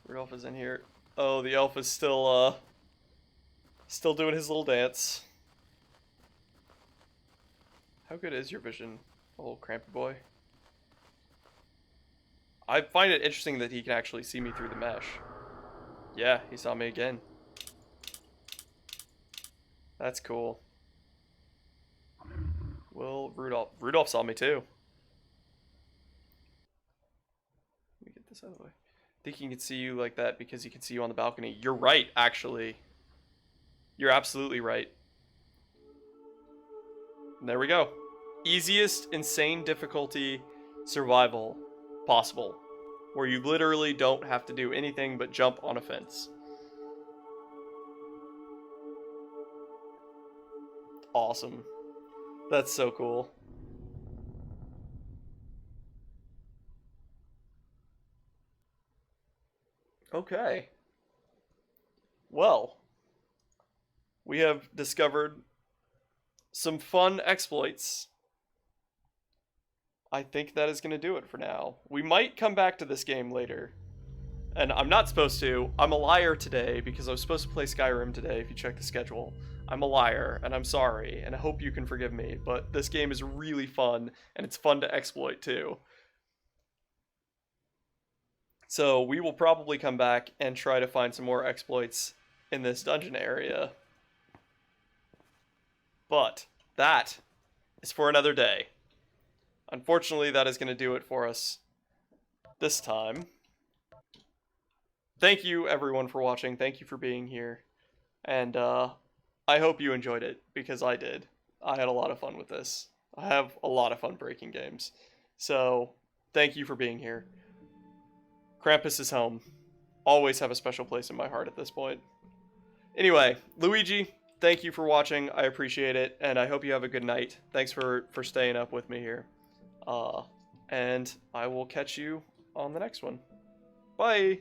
Rudolph is in here. Oh, the elf is still doing his little dance. How good is your vision, old Krampy boy? I find it interesting that he can actually see me through the mesh. Yeah, he saw me again. That's cool. Well, Rudolph saw me too. Let me get this out of the way. I think he can see you like that because he can see you on the balcony. You're right, actually. You're absolutely right. And there we go. Easiest insane difficulty survival possible. Where you literally don't have to do anything but jump on a fence. Awesome. That's so cool. Okay. Well, we have discovered some fun exploits. I think that is going to do it for now. We might come back to this game later. And I'm not supposed to. I'm a liar today because I was supposed to play Skyrim today if you check the schedule. I'm a liar, and I'm sorry, and I hope you can forgive me, but this game is really fun, and it's fun to exploit too. So we will probably come back and try to find some more exploits in this dungeon area. But that is for another day. Unfortunately, that is going to do it for us this time. Thank you, everyone, for watching. Thank you for being here. And I hope you enjoyed it, because I did. I had a lot of fun with this. I have a lot of fun breaking games. So, thank you for being here. Krampus is home. Always have a special place in my heart at this point. Anyway, Luigi, thank you for watching. I appreciate it, and I hope you have a good night. Thanks for staying up with me here. And I will catch you on the next one. Bye!